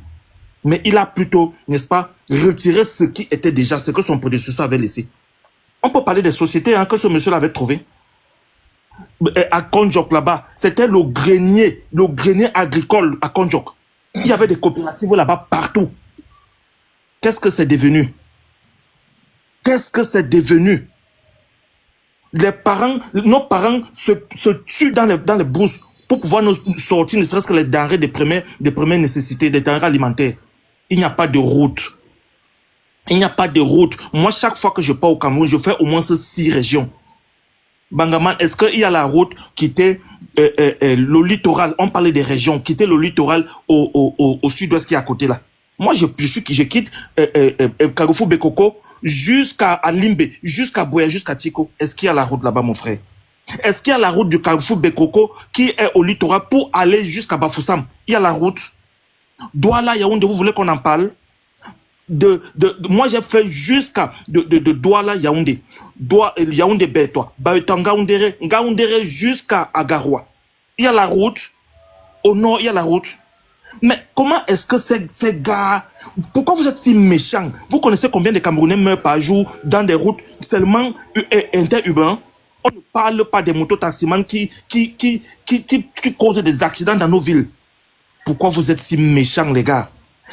Mais il a plutôt, n'est-ce pas, retiré ce qui était déjà, ce que son prédécesseur avait laissé. On peut parler des sociétés que ce monsieur-là avait trouvé. À Konjok, là-bas, c'était le grenier agricole à Konjok. Il y avait des coopératives là-bas partout. Qu'est-ce que c'est devenu? Qu'est-ce que c'est devenu? Nos parents se tuent dans les bourses pour pouvoir nous sortir, ne serait-ce que les denrées de première nécessité, des denrées alimentaires. Il n'y a pas de route. Il n'y a pas de route. Moi, chaque fois que je pars au Cameroun, je fais au moins 6 régions. Bangaman, est-ce qu'il y a la route qui était le littoral? On parlait des régions, qui était le littoral au sud-ouest qui est à côté là. Moi, je quitte Carrefour Bekoko jusqu'à Limbe, jusqu'à Boya, jusqu'à Tiko. Est-ce qu'il y a la route là-bas, mon frère? Est-ce qu'il y a la route du Carrefour Bekoko qui est au littoral pour aller jusqu'à Bafoussam? Il y a la route. Douala, Yaoundé, vous voulez qu'on en parle? Moi, j'ai fait jusqu'à Douala, Yaoundé. Yaoundé, Bétois. Baetanga, Ngaoundéré jusqu'à Agaroua. Il y a la route. Au nord, il y a la route. Mais comment est-ce que ces gars... Pourquoi vous êtes si méchants? Vous connaissez combien de Camerounais meurent par jour dans des routes seulement interurbaines? On ne parle pas des mototaximans qui causent des accidents dans nos villes. Pourquoi vous êtes si méchants, les gars?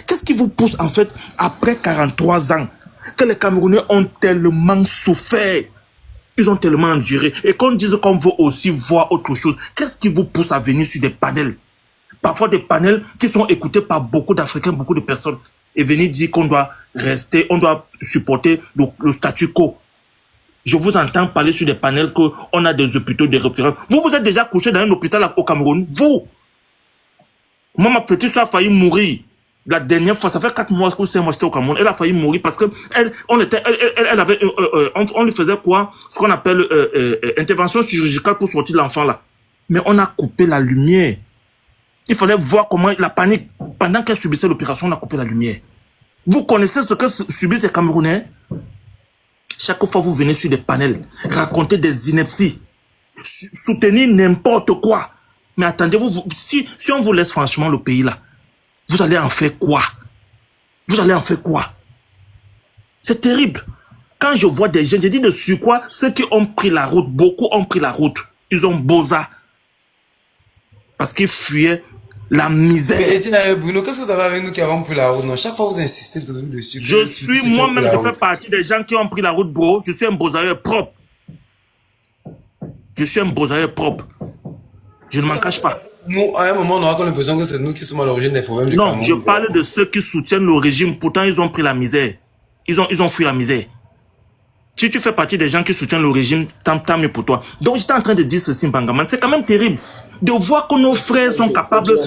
Qu'est-ce qui vous pousse, en fait, après 43 ans, que les Camerounais ont tellement souffert? Ils ont tellement enduré. Et qu'on dise qu'on veut aussi voir autre chose. Qu'est-ce qui vous pousse à venir sur des panels? Parfois des panels qui sont écoutés par beaucoup d'Africains, beaucoup de personnes. Et venir dire qu'on doit rester, on doit supporter le statu quo. Je vous entends parler sur des panels qu'on a des hôpitaux de référence. Vous êtes déjà couché dans un hôpital au Cameroun. Vous! Moi, ma petite soeur a failli mourir. La dernière fois, ça fait 4 mois que c'est moi j'étais au Cameroun. Elle a failli mourir parce que on lui faisait quoi? Ce qu'on appelle intervention chirurgicale pour sortir l'enfant là. Mais on a coupé la lumière. Il fallait voir comment la panique. Pendant qu'elle subissait l'opération, on a coupé la lumière. Vous connaissez ce que subissent les Camerounais? Chaque fois vous venez sur des panels, raconter des inepties, soutenir n'importe quoi. Mais attendez, si on vous laisse franchement le pays là, vous allez en faire quoi? Vous allez en faire quoi? C'est terrible. Quand je vois des jeunes, je dis de sur quoi ceux qui ont pris la route, beaucoup ont pris la route. Ils ont bosa. Parce qu'ils fuyaient la misère. Et Bruno, qu'est-ce que vous avez avec nous qui avons pris la route? Non, chaque fois vous insistez dessus. Je suis moi-même, je fais partie des gens qui ont pris la route, bro. Je suis un bosailleur propre. Je suis un bosailleur propre. Je ne m'en cache pas. Nous, à un moment, on aura l'impression que c'est nous qui sommes à l'origine des problèmes du Cameroun. Non, je parle de ceux qui soutiennent le régime. Pourtant, ils ont pris la misère. Ils ont fui la misère. Si tu fais partie des gens qui soutiennent le régime, tant mieux pour toi. Donc, j'étais en train de dire ceci, Bangaman. C'est quand même terrible de voir que nos frères sont capables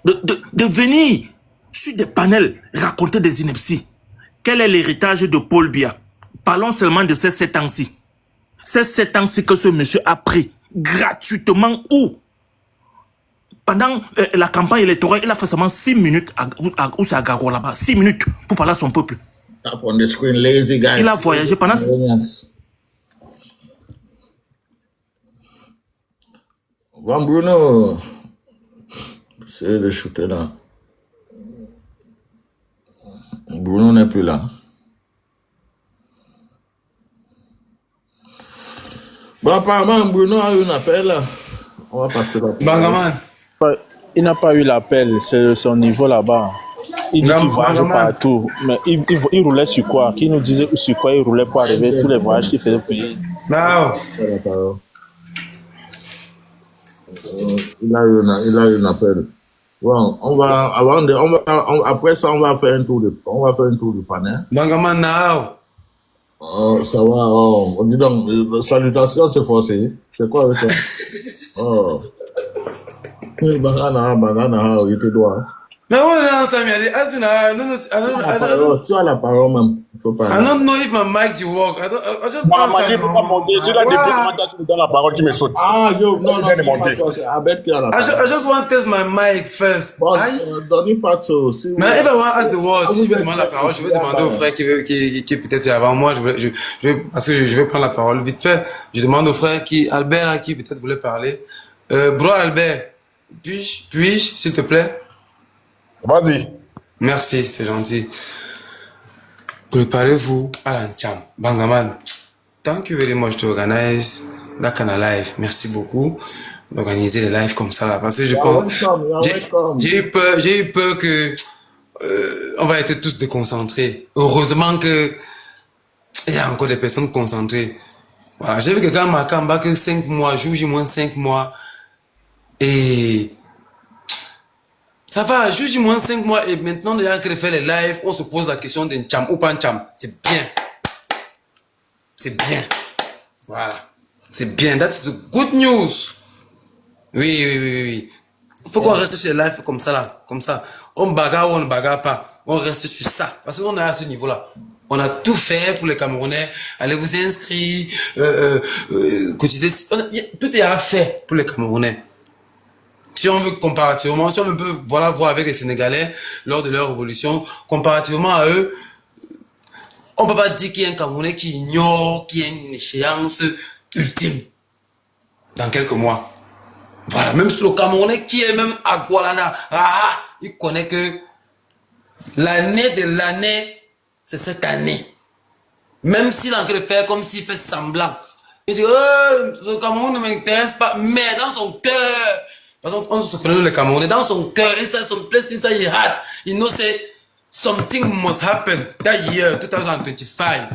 de venir sur des panels raconter des inepties. Quel est l'héritage de Paul Biya? Parlons seulement de ces 7 ans-ci. Ces 7 ans-ci que ce monsieur a pris gratuitement où? Pendant la campagne électorale, il a fait seulement 6 minutes où c'est à Garo là-bas. 6 minutes pour parler à son peuple. Il a voyagé pendant... Van Bruno, c'est de shooter là. Bruno n'est plus là. Bon, apparemment, Bruno a eu un appel. On va passer là. Bangaman. Il n'a pas eu l'appel, c'est son niveau là-bas. Il dit qu'il voyage partout. Mais il roulait sur quoi? Qui nous disait sur quoi il roulait pour arriver tous les voyages qu'il faisait payer? Non. Il a eu un appel. Bon, après ça, on va faire un tour de panel. Bangaman, now. Ça va, dis donc, salutations, c'est forcé. C'est quoi avec toi? Banana, il te doit. Mais what Sammy? Tu as la parole même. Il faut pas. I don't know if my mic will work. I just Mamadi, pourquoi monter? Si là, depuis que tu me donnes la parole, tu me sautes. Ah, yo, non, c'est Abed qui a la parole. I just want to test my mic first. Donnez pas de ça aussi. Mais if I want to ask the word, si je vais demander la parole, je vais demander au frère qui peut-être est avant moi. Parce que je vais prendre la parole vite fait. Je demande au frère Albert, qui peut-être voulait parler. Bro Albert, puis-je, s'il te plaît? Vas-y. Merci, c'est gentil. Préparez-vous à l'Ancham. Bangaman, thank you very much to organize that kind of live. Merci beaucoup d'organiser les lives comme ça là. Parce que je pense, j'ai eu peur que on va être tous déconcentrés. Heureusement que il y a encore des personnes concentrées. Voilà, j'ai vu quelqu'un marquer en bas que 5 mois, juge moins 5 mois. Et ça va, juge moins 5 mois et maintenant, déjà que de faire les lives, on se pose la question d'un cham ou pas un cham. C'est bien. C'est bien. Voilà. C'est bien. That's good news. Oui. Il faut qu'on reste sur les lives comme ça là. Comme ça. On bagarre ou on ne bagarre pas. On reste sur ça. Parce qu'on est à ce niveau-là. On a tout fait pour les Camerounais. Allez vous inscrire, cotiser. Tout est à faire pour les Camerounais. Si on veut comparativement, si on peut voir avec les Sénégalais lors de leur révolution, comparativement à eux, on peut pas dire qu'il y a un Camerounais qui ignore qu'il y a une échéance ultime dans quelques mois. Voilà, même sur le Camerounais qui est même à Gualana, il connaît que l'année de l'année, c'est cette année. Même s'il a envie de faire comme s'il fait semblant. Il dit, le Cameroun ne m'intéresse pas, mais dans son cœur, parce qu'on se connaît le Camerounais, dans son cœur, inside some place, inside his heart, he knows that something must happen that year, 2025.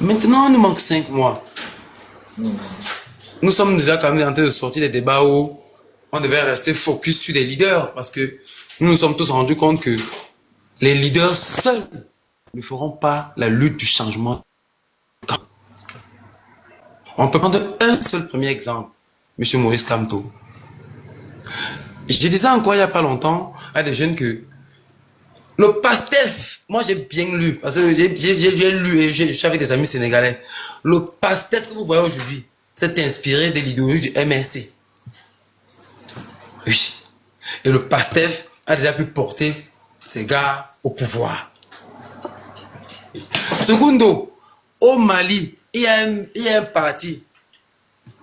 Maintenant, il nous manque 5 mois. Nous sommes déjà quand même en train de sortir des débats où on devait rester focus sur les leaders, parce que nous nous sommes tous rendus compte que les leaders seuls ne feront pas la lutte du changement. On peut prendre un seul premier exemple, M. Maurice Kamto. Je disais encore il n'y a pas longtemps à des jeunes que le PASTEF, moi j'ai bien lu, parce que j'ai lu et je suis avec des amis sénégalais. Le PASTEF que vous voyez aujourd'hui, c'est inspiré de l'idéologie du MSC. Oui. Et le PASTEF a déjà pu porter ces gars au pouvoir. Secondo, au Mali, il y a un parti,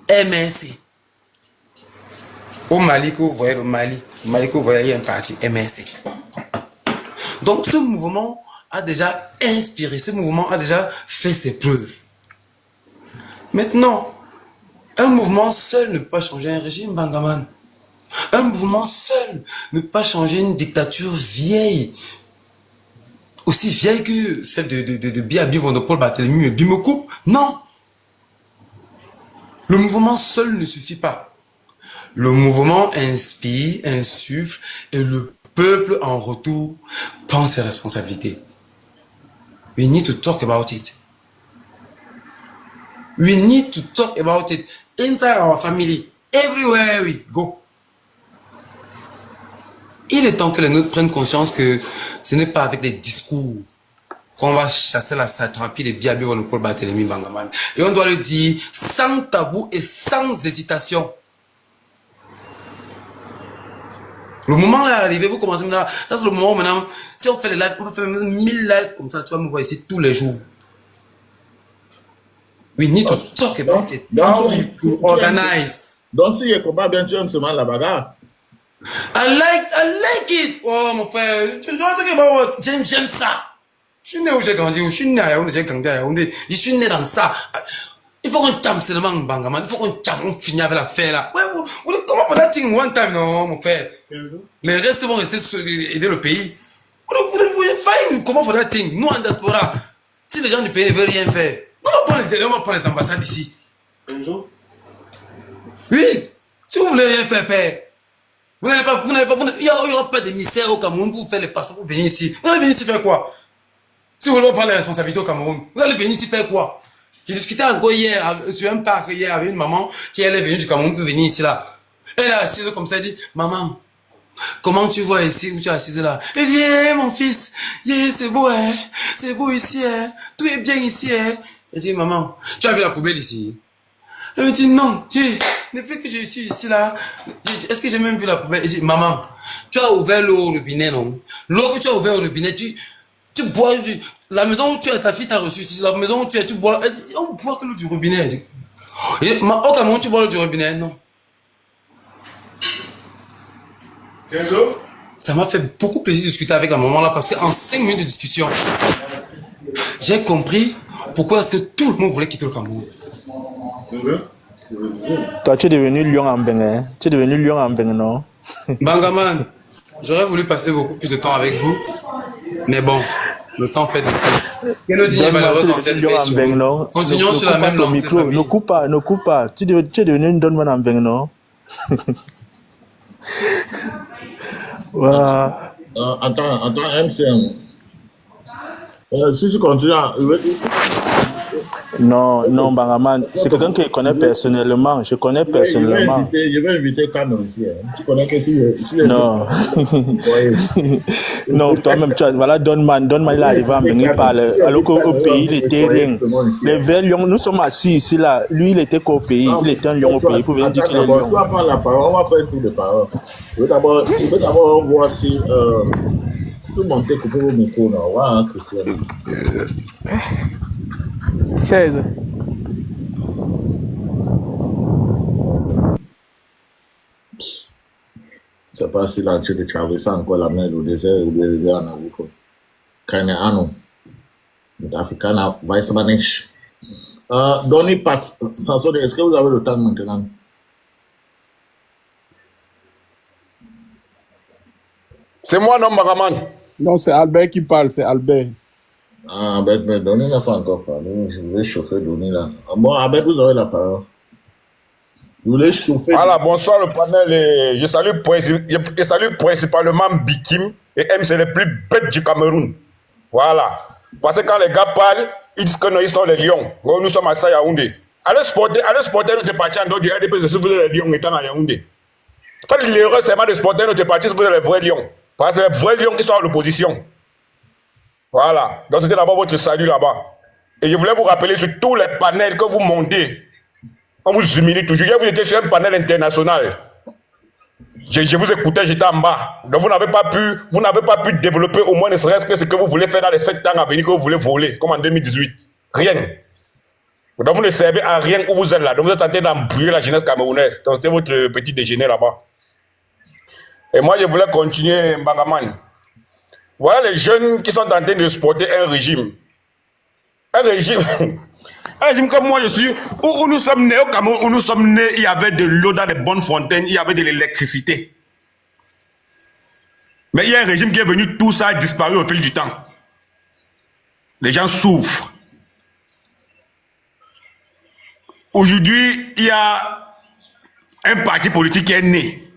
MSC. Au Mali, que vous voyez, le Mali que vous voyez, il y a un parti, MSC. Donc, ce mouvement a déjà inspiré, ce mouvement a déjà fait ses preuves. Maintenant, un mouvement seul ne peut pas changer un régime, Bangaman. Un mouvement seul ne peut pas changer une dictature vieille. Aussi vieille que celle de Biabi Vondopol Barthélemy Bimoko. Non. Le mouvement seul ne suffit pas. Le mouvement inspire, insuffle et le peuple en retour prend ses responsabilités. We need to talk about it. We need to talk about it inside our family, everywhere we go. Il est temps que les nôtres prennent conscience que ce n'est pas avec des discours qu'on va chasser la satrapie des Biabi Vondopol Barthélemy Bangaman. Et on doit le dire sans tabou et sans hésitation. Le moment là est arrivé, vous commencez maintenant. Ça c'est le moment où maintenant, si on fait les lives, on peut faire 1000 lives comme ça, tu vas me voir ici tous les jours. We need to talk about it. How we organize. Donc si il combat bien, tu aimes seulement la bagarre. I like it. Oh mon frère, tu dois talk about what? J'aime ça. Je suis né où j'ai grandi, je suis né à Yaoundé, j'ai grandi à Yaoundé. Je suis né dans ça. Il faut qu'on tame seulement Bangaman. Il faut qu'on tame, on finit avec l'affaire là. Ouais, vous comment for that thing one time, non, mon frère? Les restes vont rester aider le pays. Fine, comment for that thing? Nous en diaspora, si les gens du pays ne veulent rien faire, on va prendre les ambassades ici. Oui, si vous voulez rien faire, père, il n'y aura pas d'émissaire au Cameroun pour faire les passeports pour venir ici. Vous allez venir ici faire quoi? Si vous voulez prendre les responsabilités au Cameroun, vous allez venir ici faire quoi? J'ai discuté encore hier sur un parc hier avec une maman qui elle est venue du Cameroun pour venir ici là. Elle est assise comme ça, elle dit, maman, comment tu vois ici où tu es assise là? Elle dit, hey, mon fils, c'est beau, hein? C'est beau ici, hein? Tout est bien ici, hein? Elle dit, maman, tu as vu la poubelle ici? Elle me dit, non, depuis que je suis ici là, est-ce que j'ai même vu la poubelle? Elle dit, maman, tu as ouvert l'eau au robinet, non? L'eau que tu as ouvert au robinet, tu bois, la maison où tu es, ta fille t'a reçu, la maison où tu es, tu bois, elle dit, on boit que l'eau du robinet. Elle dit, au Cameroun, tu bois l'eau du robinet? Non. Ça m'a fait beaucoup plaisir de discuter avec la maman là parce qu'en 5 minutes de discussion, j'ai compris pourquoi est-ce que tout le monde voulait quitter le Cameroun. Toi, tu es devenu lion en Bénin. Tu es devenu lion en Bénin, non? Bangaman, j'aurais voulu passer beaucoup plus de temps avec vous, mais bon, le temps fait des choses. Kennedy est malheureux dans cette version. Continuons sur la même lancée. Ne coupe pas. Tu es devenu une donne en Bénin, non? Voilà. Attends, MCM. Si tu continues à... Non, Bangaman, c'est quelqu'un que je connais personnellement. Je connais personnellement. Je vais inviter Cameroun ici. Tu connais que si non. Non, toi-même, voilà, Donman, il est arrivé à venir parler. Alors qu'au pays, il était rien. Les verts lions, nous sommes assis ici, là. Lui, il était qu'au pays. Il était un lion au pays pour venir dire qu'il est lion. Tu vas prendre la parole, on va faire un tour de parole. Je veux d'abord voir si... tout le monde peut couper vos micros, non? Ouais, Christian. 16. C'est pas si là tu de traverser encore la mer au désert ou bien le en Afrique. Quand ano, l'Africain va se maniche. Donny Pat, Sansone, est-ce que vous avez le temps maintenant? C'est moi, non, Bagaman? Non, c'est Albert qui parle, c'est Albert. Ah, mais Donny n'a pas encore parlé. Je vais chauffer Donny là. Bon, Albert, vous avez la parole. Vous voulez chauffer? Voilà, bonsoir le panel. Je salue principalement Bikim et M, c'est les plus bêtes du Cameroun. Voilà. Parce que quand les gars parlent, ils disent que nous, ils sont les lions. Nous sommes à Yaoundé. Allez supporter notre parti en dehors du RDP, si vous êtes les lions étant à Yaoundé. Faites l'erreur seulement de supporter notre parti si vous êtes les vrais lions. Parce que c'est les vrais lions qui sont à l'opposition. Voilà. Donc c'était d'abord votre salut là-bas. Et je voulais vous rappeler sur tous les panels que vous montez. On vous humilie toujours. Hier, vous étiez sur un panel international. Je vous écoutais, j'étais en bas. Donc vous n'avez pas pu développer au moins ne serait-ce que ce que vous voulez faire dans les 7 ans à venir que vous voulez voler, comme en 2018. Rien. Donc vous ne servez à rien où vous êtes là. Donc vous êtes en train d'embrouiller la jeunesse camerounaise. Donc c'était votre petit déjeuner là-bas. Et moi je voulais continuer Mbangaman. Voilà les jeunes qui sont en train de supporter un régime. Un régime comme moi je suis, où nous sommes nés au Cameroun, où nous sommes nés, il y avait de l'eau dans les bonnes fontaines, il y avait de l'électricité. Mais il y a un régime qui est venu, tout ça a disparu au fil du temps. Les gens souffrent. Aujourd'hui, il y a un parti politique qui est né,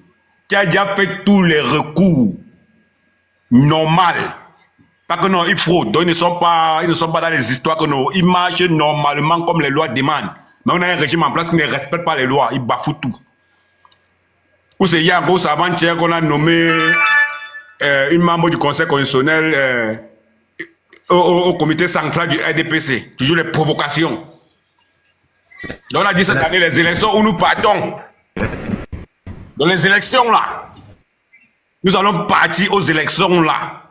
qui a déjà fait tous les recours normal. Pas que non, ils fraudent, donc ils ne sont pas dans les histoires que non, ils marchent normalement comme les lois demandent. Mais on a un régime en place qui ne respecte pas les lois, ils bafouent tout. Ou c'est hier, avant-hier qu'on a nommé une membre du conseil constitutionnel au comité central du RDPC. Toujours les provocations. Donc on a dit cette année, les élections où nous partons. Dans les élections là, nous allons partir aux élections là.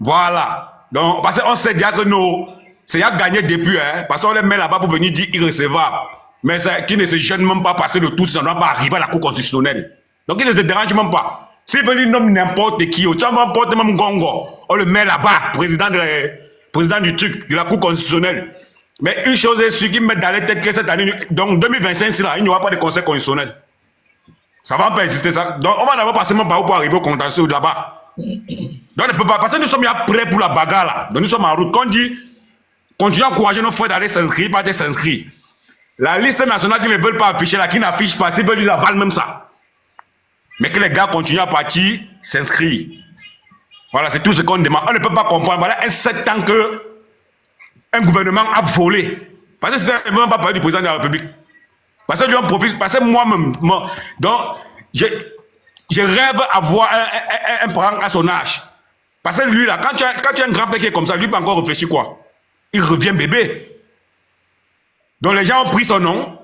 Voilà. Donc, parce qu'on sait déjà que nous, c'est à gagner depuis, hein, parce qu'on les met là-bas pour venir dire irrecevable. Mais ça, qui ne se gêne même pas passer de tout, ça ne doit pas arriver à la Cour constitutionnelle. Donc, il ne te dérange même pas. S'il veut lui nommer n'importe qui, tu n'importe même Gongo, on le met là-bas, président du truc, de la Cour constitutionnelle. Mais une chose est sûre, qu'ils mettent dans les têtes que cette année, donc 2025, il n'y aura pas de conseil constitutionnel. Ça ne va pas exister, ça. Donc, on va d'abord passer même par où pour arriver au contentieux là-bas. Donc, on ne peut pas, parce que nous sommes prêts pour la bagarre là. Donc, nous sommes en route. Quand on dit, continuez à encourager nos frères d'aller s'inscrire, pas de s'inscrire. La liste nationale qui ne veulent pas afficher là, qui n'affiche pas, s'ils veulent, ils avalent même ça. Mais que les gars continuent à partir, s'inscrire. Voilà, c'est tout ce qu'on demande. On ne peut pas comprendre. Voilà un 7 ans que un gouvernement a volé. Parce que c'est même pas parler du président de la République. Parce que lui, on profite. Parce que moi-même, donc, je rêve à voir un parent à son âge. Parce que lui, là, quand tu as un grand père qui est comme ça, lui, il peut encore réfléchir quoi? Il revient bébé. Donc, les gens ont pris son nom.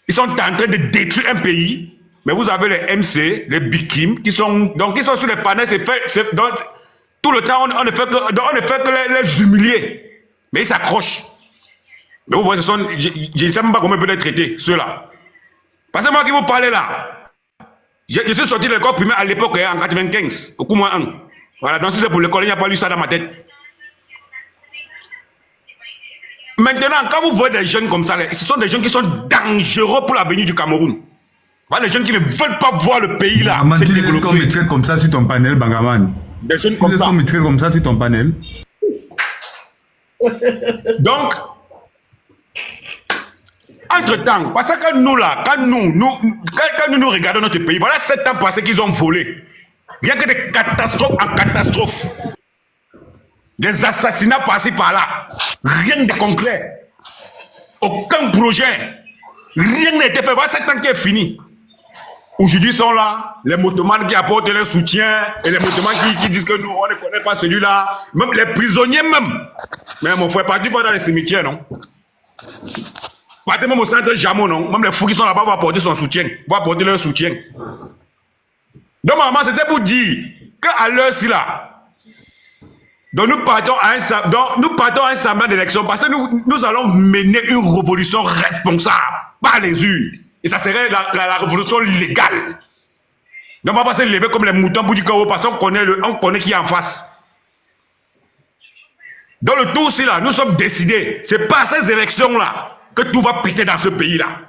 Ils sont en train de détruire un pays. Mais vous avez les MC, les Bikim, qui sont sur les panels. Donc, tout le temps, on ne fait que les humilier. Mais ils s'accrochent. Mais vous voyez, je ne sais même pas comment ils peuvent les traiter, ceux-là. Parce que moi qui vous parle là, je suis sorti de l'école primaire à l'époque, en 95, au coup moins 1. Voilà, donc si c'est pour l'école, il n'y a pas eu ça dans ma tête. Maintenant, quand vous voyez des jeunes comme ça, ce sont des jeunes qui sont dangereux pour l'avenir du Cameroun. Voilà, les jeunes qui ne veulent pas voir le pays là. Tu laisses qu'on me traite comme ça sur ton panel, Bangaman. Des jeunes comme ça. Tu laisses qu'on me traite comme ça sur ton panel. Donc, entre-temps, parce que nous là, quand nous regardons notre pays, voilà 7 ans passés qu'ils ont volé. Rien que des catastrophes en catastrophe. Des assassinats par-ci par-là. Rien de concret. Aucun projet. Rien n'a été fait. Voilà 7 ans qui est fini. Aujourd'hui sont là, les motomans qui apportent leur soutien et les motomans qui disent que nous, on ne connaît pas celui-là. Même les prisonniers même. Mais mon frère, parti pas dans les cimetières, non? Partez même au centre Jamon, non? Même les fous qui sont là-bas vont apporter son soutien, vont apporter leur soutien. Donc, maman, c'était pour dire qu'à l'heure-ci là, donc nous partons à un semblant d'élection parce que nous allons mener une révolution responsable par les urnes. Et ça serait la révolution légale. Donc, on va pas se lever comme les moutons pour dire que parce qu'on connaît qui est en face. Dans le tout aussi là, nous sommes décidés. C'est pas ces élections-là que tout va péter dans ce pays-là.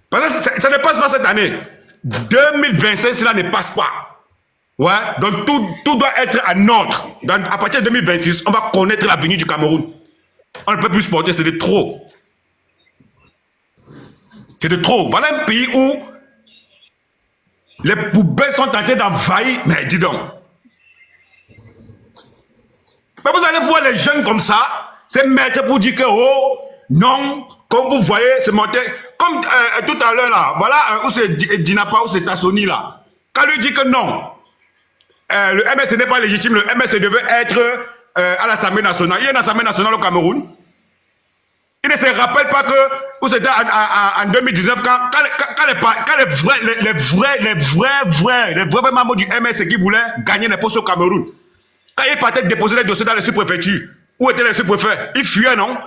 Parce que ça ne passe pas cette année. 2025, cela ne passe pas. Ouais, donc tout doit être en ordre. À partir de 2026, on va connaître l'avenir du Cameroun. On ne peut plus supporter, c'est de trop. C'est de trop. Voilà un pays où les poubelles sont tentées d'envahir. Mais dis donc. Mais vous allez voir les jeunes comme ça, c'est mettre pour dire que, oh, non, comme vous voyez, c'est monté. Comme tout à l'heure là, voilà où c'est Dinapa, où c'est Tassoni là. Quand lui dit que non, le MS n'est pas légitime, le MS devait être à l'Assemblée nationale. Il y a une Assemblée nationale au Cameroun. Il ne se rappelle pas que où c'était en 2019 quand les vrais membres du MS qui voulaient gagner les postes au Cameroun, quand ils partaient déposer les dossiers dans les sous-préfectures, où étaient les sous-préfets? Ils fuyaient, non?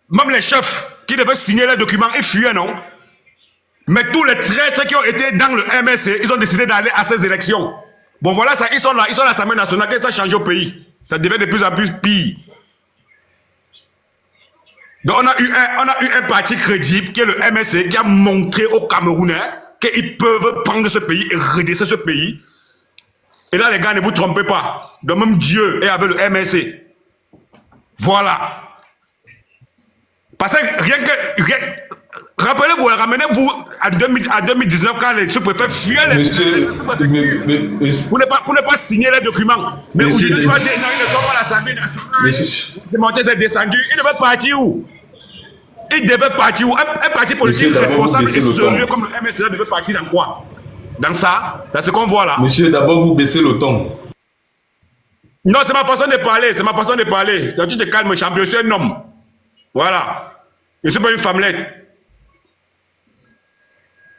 Même les chefs qui devaient signer les documents, ils fuyaient, non? Mais tous les traîtres qui ont été dans le MSC, ils ont décidé d'aller à ces élections. Bon voilà, ça, ils sont là, ils sont à l'Assemblée nationale, qu'est-ce que ça change au pays? Ça devient de plus en plus pire. Donc on a eu un parti crédible qui est le MSC qui a montré aux Camerounais qu'ils peuvent prendre ce pays et redresser ce pays. Et là les gars, ne vous trompez pas. Donc même Dieu est avec le MSC. Voilà. Parce que rien que... Rappelez-vous, ramenez-vous en 2019 quand les sous-préfets fuyaient pour ne pas signer les documents. Mais aujourd'hui, ils ne sont pas à l'Assemblée nationale. Ils descendu. Ils devaient partir où? Ils devaient partir où? Un parti politique responsable et sérieux comme le MSC devait partir dans quoi? Dans ça? Dans ce qu'on voit là? Monsieur, d'abord vous baissez le ton. Non, c'est ma façon de parler. C'est ma façon de parler. Donc, tu te calmes, champion. Je suis un homme. Voilà. Je ne suis pas une femmelette.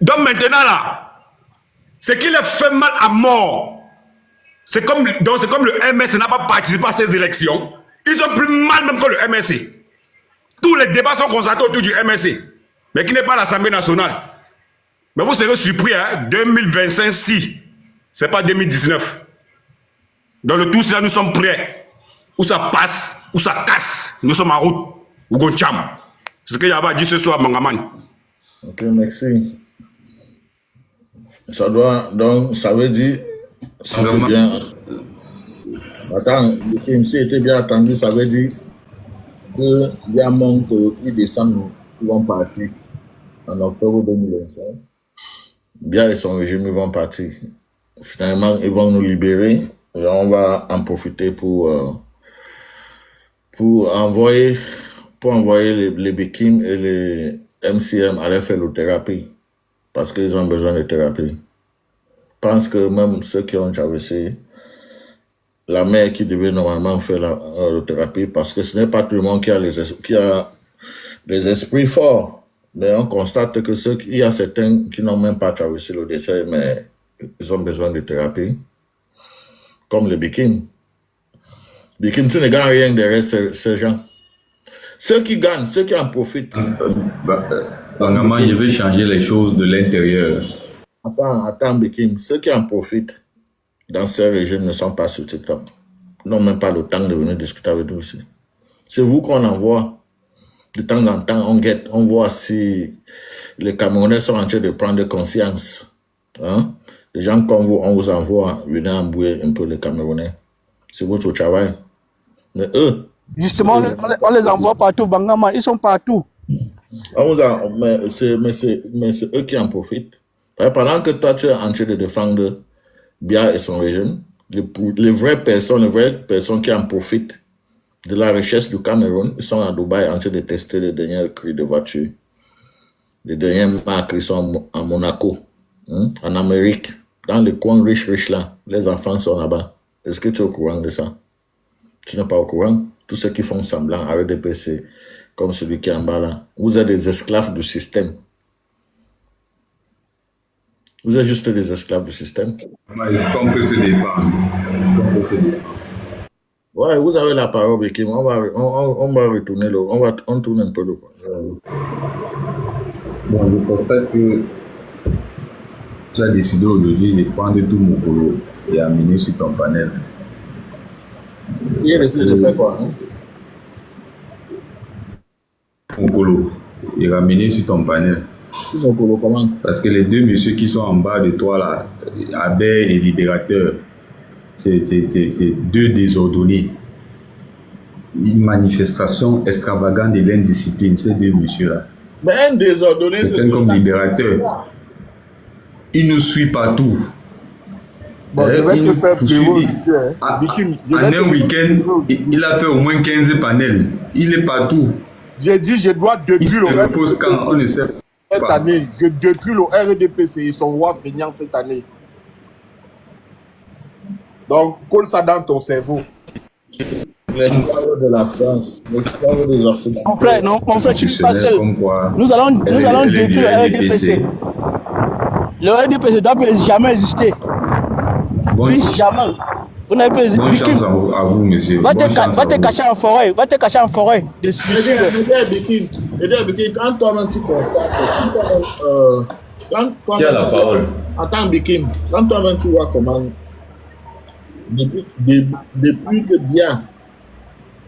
Donc maintenant là, ce qui les fait mal à mort, c'est comme le MSC n'a pas participé à ces élections, ils ont plus mal même que le MSC. Tous les débats sont concentrés autour du MSC, mais qui n'est pas l'Assemblée nationale. Mais vous serez surpris, hein, 2025, si, c'est pas 2019. Dans le tout, là, nous sommes prêts. Où ça passe, où ça casse, nous sommes en route. Ou Goncham. C'est ce qu'il y a à dire ce soir, Mangaman. Ok, merci. Ça doit, donc, ça veut dire, c'était bien. Attends, si était bien attendu, ça veut dire qu'il y a un monde qui descend, qui vont partir en octobre 2025. Bien, et son régime, ils vont partir. Finalement, ils vont nous libérer. Et on va en profiter pour envoyer les Bikim et les MCM aller faire la thérapie. Parce qu'ils ont besoin de thérapie. Je pense que même ceux qui ont traversé la mer qui devait normalement faire la thérapie, parce que ce n'est pas tout le monde qui a les esprits forts. Mais on constate que il y a certains qui n'ont même pas traversé le décès, mais ils ont besoin de thérapie. Comme les Bikim. Bikim, tu ne gagnes rien derrière ces gens. Ceux qui gagnent, ceux qui en profitent. Bangama, je vais changer les choses de l'intérieur. Attends, Bikim. Ceux qui en profitent dans ces régimes ne sont pas sur TikTok. N'ont même pas le temps de venir discuter avec nous ici. C'est vous qu'on envoie. De temps en temps, on guette, on voit si les Camerounais sont en train de prendre conscience. Hein? Les gens comme vous, on vous envoie, venez embrouiller un peu les Camerounais. C'est votre travail. Mais eux... Justement, on les envoie partout, Bangama, ils sont partout. Mais c'est eux qui en profitent. Pendant que toi, tu es en train de défendre Biya et son régime, les vraies personnes qui en profitent de la richesse du Cameroun, ils sont à Dubaï en train de tester les derniers cris de voitures. Les dernières marques, ils sont à Monaco, en Amérique, dans les coins riches là. Les enfants sont là-bas. Est-ce que tu es au courant de ça? Tu n'es pas au courant? Tous ceux qui font semblant à RDPC, comme celui qui est en bas là, vous êtes des esclaves du système. Vous êtes juste des esclaves du système. Est-ce qu'on peut se défendre? Ouais, vous avez la parole, Bikim. On va retourner, on tourne un peu le coin. Bon, je constate que tu as décidé aujourd'hui de prendre tout mon polo et amener sur ton panel. Il a décidé de faire quoi, hein? Mon polo et ramener sur ton panel. Mon polo, comment? Parce que les deux messieurs qui sont en bas de toi là, Abbé et Libérateur, c'est deux désordonnés. Une manifestation extravagante de l'indiscipline, ces deux messieurs-là. Mais un désordonné, c'est comme Libérateur. Il nous suit partout. Bon, je vais te faire bureau. En un week-end, il a fait au moins 15 panels. Il est partout. J'ai dit, je dois depuis le RDPC. Quand on ne sait pas. Cette année, je détruis le RDPC et son roi feignant cette année. Donc, colle ça dans ton cerveau. Les esclaves de la France, les esclaves des Occidentaux. Mon frère, tu n'es pas seul. Comme quoi, Nous allons elle est du détruire le RDPC. RDPC. Le RDPC doit jamais exister. Oui, jamais. Vous n'avez pas Bonne chance à vous, monsieur. Va te cacher en forêt. Va te cacher en forêt. Mais quand toi-même tu constates, Qui a la parole? Attends, Bikim, quand toi-même tu vois comment, depuis que bien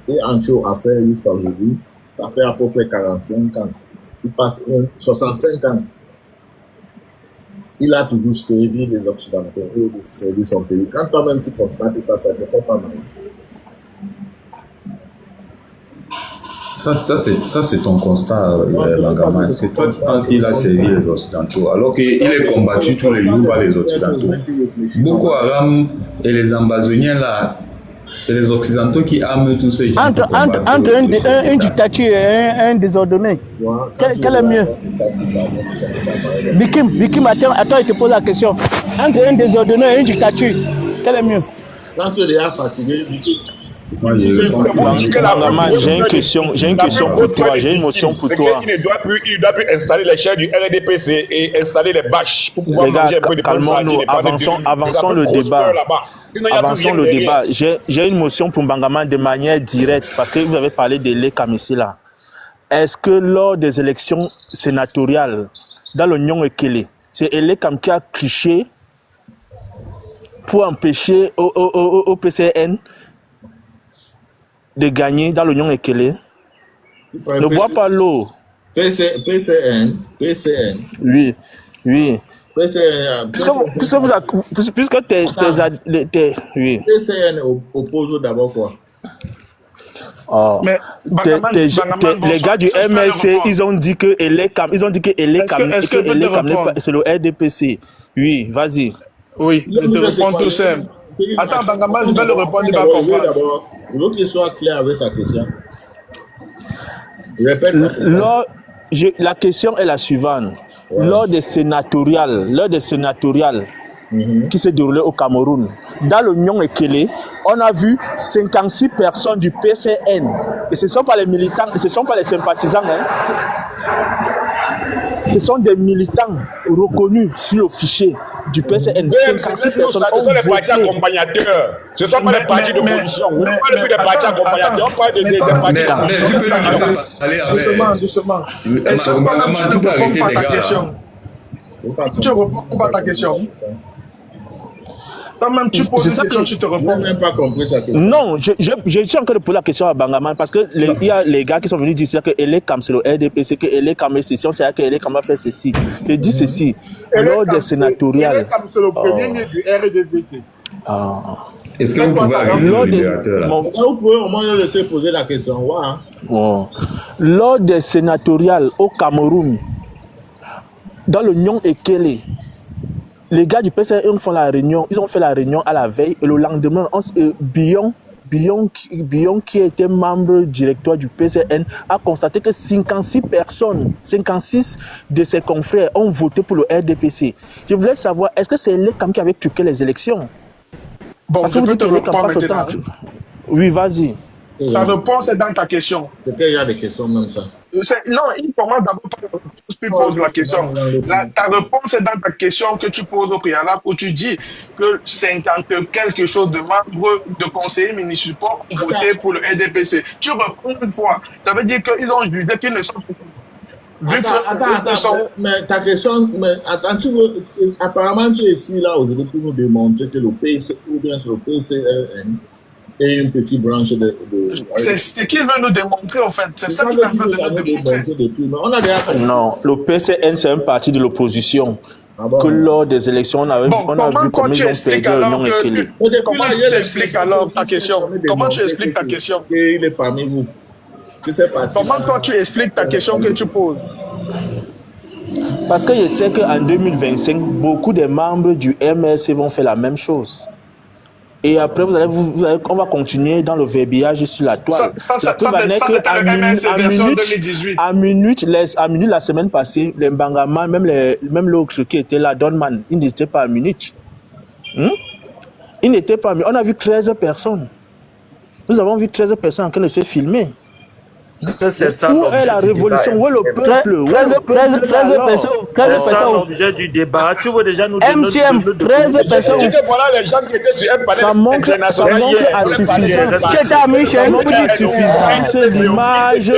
et Ancho a fait jusqu'à aujourd'hui, ça fait à peu près 45 ans. Il passe 65 ans. Il a toujours servi les Occidentaux, il a servi son pays. Quand toi-même tu constates ça, ça te fait pas mal. Ça c'est ton constat, Bangaman. C'est toi qui penses qu'il a servi les Occidentaux, alors qu'il est combattu tous les jours par les Occidentaux. Boko Haram et les ambazoniens là, c'est les Occidentaux qui arment tous ces gens. Entre une dictature et un désordonné, quel est mieux? Bikim, attends, il te pose la question. Entre un désordonné et une dictature, quel est mieux? Quand tu es déjà fatigué, Bikim. J'ai une question pour toi, j'ai une motion pour toi. Il doit plus installer les chairs du RDPC et installer les bâches pour pouvoir manger un peu de calmons-nous, avançons le débat. Avançons le débat. J'ai une motion pour Bangaman de manière directe, parce que vous avez parlé de l'ECAM ici là. Est-ce que lors des élections sénatoriales, dans l'Union Ekele, c'est l'ECAM qui a triché pour empêcher au PCN de gagner dans l'Union Ekele? Ne bois pas l'eau. PCN. Oui. Puisque oui. PCN oppose d'abord quoi? Les gars du MLC, ils ont dit que l'ECAM, c'est le RDPC. Oui, vas-y. Oui, je te réponds tout simple. Attends, Bangaman, je vais le répondre, il va comprendre. Il faut qu'il soit clair avec sa question. La question est la suivante. Ouais. Lors des sénatoriales qui s'est déroulé au Cameroun, dans l'Union Ekele, on a vu 56 personnes du PCN. Et ce ne sont pas les militants, ce ne sont pas les sympathisants. Ce sont des militants reconnus sur le fichier du PCN. 56 personnes ont voté. Ce sont les partis accompagnateurs. Ce ne sont pas les partis d'opposition. On ne parle plus des partis accompagnateurs. On parle des partis accompagnateurs. Doucement. Est-ce que tu peux répondre à ta question? Tu réponds pas à ta question. Toi-même, tu poses une question, tu te réponds. Je n'ai même pas compris sa question. Non, je suis en train de poser la question à Bangaman parce que il y a les gars qui sont venus dire que l'ECAM c'est le RDPC, que l'ECAM est ceci, on sait que l'ECAM a fait ceci. Je dis ceci. Lors des sénatoriales. L'ECAM c'est le premier né du RDPC. Est-ce que vous pouvez arriver au libérateur là? Vous pouvez au moins laisser poser la question. Lors des sénatoriales au Cameroun, dans l'Union Ekele, les gars du PCN ils ont fait la réunion à la veille et le lendemain, Bion qui était membre directeur du PCN a constaté que 56 de ses confrères ont voté pour le RDPC. Je voulais savoir, est-ce que c'est l'ECAM qui avait truqué les élections? Bon, parce que vous dites que l'ECAM passe autant. Oui, vas-y. Ta réponse est dans ta question. C'est qu'il y a des questions même ça. Non, il commence d'abord par la réponse, puis pose la question. Ta réponse est dans ta question que tu poses au préalable où tu dis que 50 quelque chose de membres de conseillers municipaux ont voté pour le RDPC. Tu reprends une fois. Ça veut dire qu'ils ont jugé qu'ils ne sont pas. Attends, mais ta question, apparemment tu es ici là aujourd'hui pour nous démontrer que le PC, ou bien sur le PCN, et une petite branche de... C'est ce qu'il veut nous démontrer, en fait. C'est ça qu'il veut nous démontrer. Non, le PCN, c'est un parti de l'opposition. Que lors des élections, on a vu comment ils ont perdu l'Union Ekele. Comment tu expliques alors ta question? Comment tu expliques ta question? Il est parmi vous. Comment toi tu expliques ta question que tu poses? Parce que je sais qu'en 2025, beaucoup de membres du MLC vont faire la même chose. Et après, on va continuer dans le verbiage sur la toile. À minute, la semaine passée, les Bangaman, même l'autre qui était là, Donman, il n'était pas à minute. Il n'était pas à minute. On a vu 13 personnes. Nous avons vu 13 personnes en train de se filmer. C'est ça Où est la révolution? Où est le peuple? 13 personnes. L'objet du débat. Tu veux déjà nous donner MCM, 13 personnes. Voilà les gens qui étaient sur un panel Ça manque à suffisance l'image,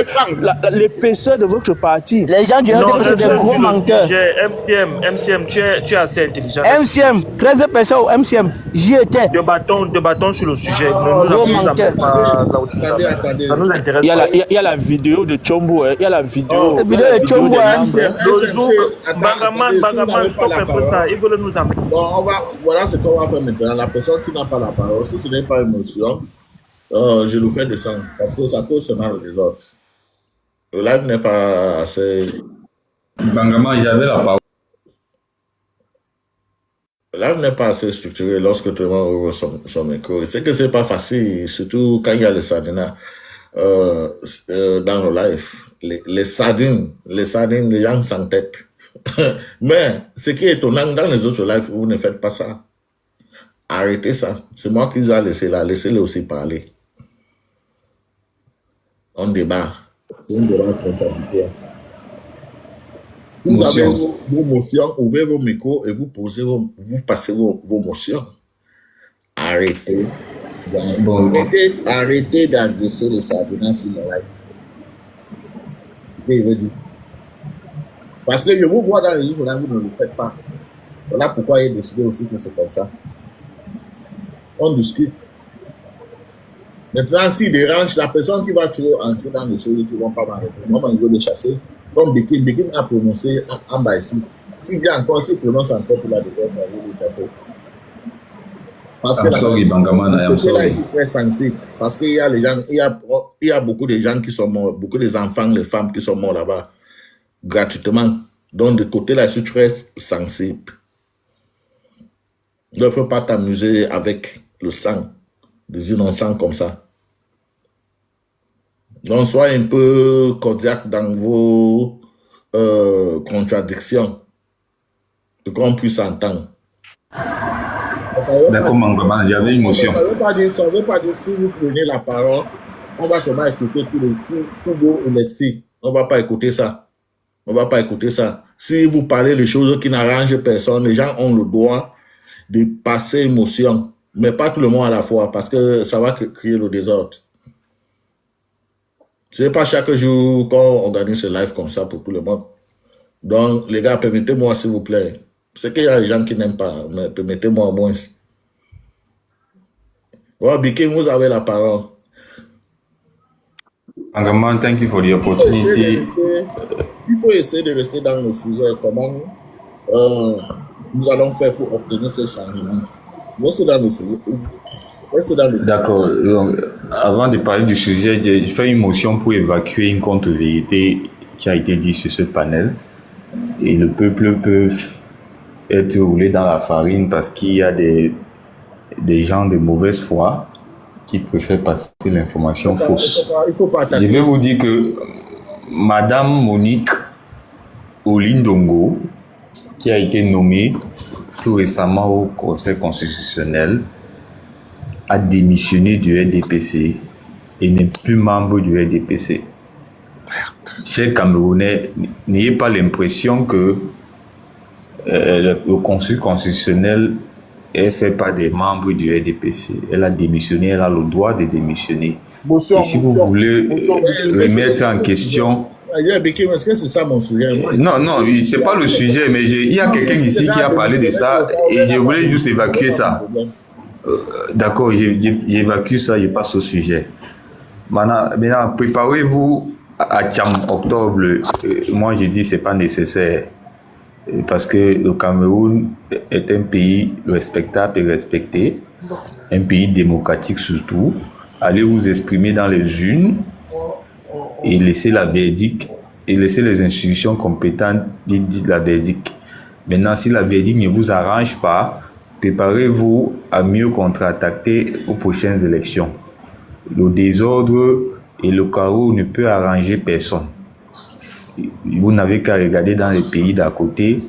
l'épaisseur de votre parti. Les gens du RDP, c'est des gros menteurs. MCM, tu es assez intelligent. MCM, 13 personnes au MCM, j'y étais. Débattons sur le sujet. Ça nous intéresse. Il y a la vidéo de Chombo, il y a la vidéo. La vidéo de Chombo, Bagaman, stop un peu ça. Ils veulent nous amener. Bon, voilà ce qu'on va faire maintenant. La personne qui n'a pas la parole, si ce n'est pas émotion, je le fais descendre parce que ça cause seulement les autres. Le live n'est pas assez. Bangaman, j'avais la parole. Le live n'est pas assez structuré lorsque tout le monde ouvre son micro. C'est que c'est pas facile, surtout quand il y a les sardines dans le live. Les sardines, les gens sans tête. Mais ce qui est étonnant, dans les autres lives, vous ne faites pas ça. Arrêtez ça. C'est moi qui les ai laissés là. Laissez-les aussi parler. On débat. C'est une débat contradictoire. Si vous avez vos motions, ouvrez vos micros et vous passez vos motions. Arrêtez. Arrêtez d'agresser les sardines sur le live. C'est ce qu'il veut dire. Parce que je vous vois dans le livre, là, vous ne le faites pas. Voilà pourquoi il a décidé aussi que c'est comme ça. On discute. Maintenant, s'il dérange, la personne qui va toujours entrer dans les choses qui ne vont pas m'arrêter, moi, je veux les chasser. Comme Bekin a prononcé en bas ici. S'il dit encore, s'il prononce encore pour la défaite, je vais les chasser. Parce que là, ici, très sensible. Parce qu'il y a les gens, il y a beaucoup de gens qui sont morts, beaucoup des enfants, les femmes qui sont morts là-bas, gratuitement. Donc, de côté là, je suis très sensible. Il ne faut pas t'amuser avec le sang des innocents comme ça. Donc, sois un peu cordial dans vos contradictions, pour qu'on puisse entendre. D'accord, Mangaman, il y avait une motion. Ça ne veut pas dire si vous prenez la parole, on va seulement écouter tout vos lexis. On ne va pas écouter ça. On ne va pas écouter ça. Si vous parlez des choses qui n'arrangent personne, les gens ont le droit de passer émotion. Mais pas tout le monde à la fois, parce que ça va créer le désordre. Ce n'est pas chaque jour qu'on organise ce live comme ça pour tout le monde. Donc, les gars, permettez-moi, s'il vous plaît. C'est qu'il y a des gens qui n'aiment pas, mais permettez-moi au moins. Well, Bikim, vous avez la parole. Angaman, thank you for the opportunity. Il faut essayer de rester dans le sujet. Comment nous allons faire pour obtenir ces changements. Restez dans le sujet. D'accord. Donc, avant de parler du sujet, j'ai fait une motion pour évacuer une contre-vérité qui a été dite sur ce panel. Et le peuple peut être roulé dans la farine parce qu'il y a des gens de mauvaise foi qui préfèrent passer l'information fausse. Je vais vous dire que Madame Monique Olindongo, qui a été nommée tout récemment au Conseil constitutionnel, a démissionné du RDPC et n'est plus membre du RDPC. Chers Camerounais, n'ayez pas l'impression que le Conseil constitutionnel est fait par des membres du RDPC. Elle a démissionné, elle a le droit de démissionner. Et si vous voulez remettre en question... Est-ce que c'est ça mon sujet? Non, c'est pas le sujet, mais il y a quelqu'un ici qui a parlé de ça et je voulais juste évacuer ça. D'accord, j'évacue ça, je passe au sujet. Maintenant, préparez-vous à Tcham octobre. Moi, je dis que ce n'est pas nécessaire. Parce que le Cameroun est un pays respectable et respecté, un pays démocratique surtout. Allez vous exprimer dans les urnes et laissez la verdict et laissez les institutions compétentes dire la verdict. Maintenant, si la verdict ne vous arrange pas, préparez-vous à mieux contre-attaquer aux prochaines élections. Le désordre et le chaos ne peut arranger personne. Vous n'avez qu'à regarder dans les pays d'à côté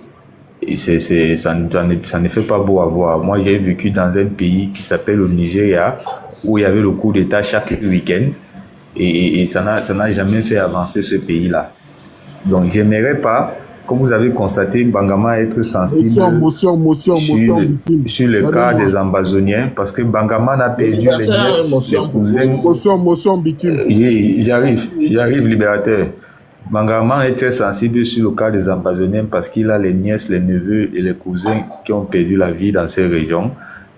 et ça ne fait pas beau à voir. Moi, j'ai vécu dans un pays qui s'appelle le Nigeria où il y avait le coup d'État chaque week-end et ça n'a jamais fait avancer ce pays-là. Donc, j'aimerais pas, comme vous avez constaté, Bangama être sensible sur le cas des Ambazoniens, parce que Bangama a perdu les nièces, les cousins. J'arrive, libérateur. Bangama est très sensible sur le cas des Ambazoniens parce qu'il a les nièces, les neveux et les cousins qui ont perdu la vie dans ces régions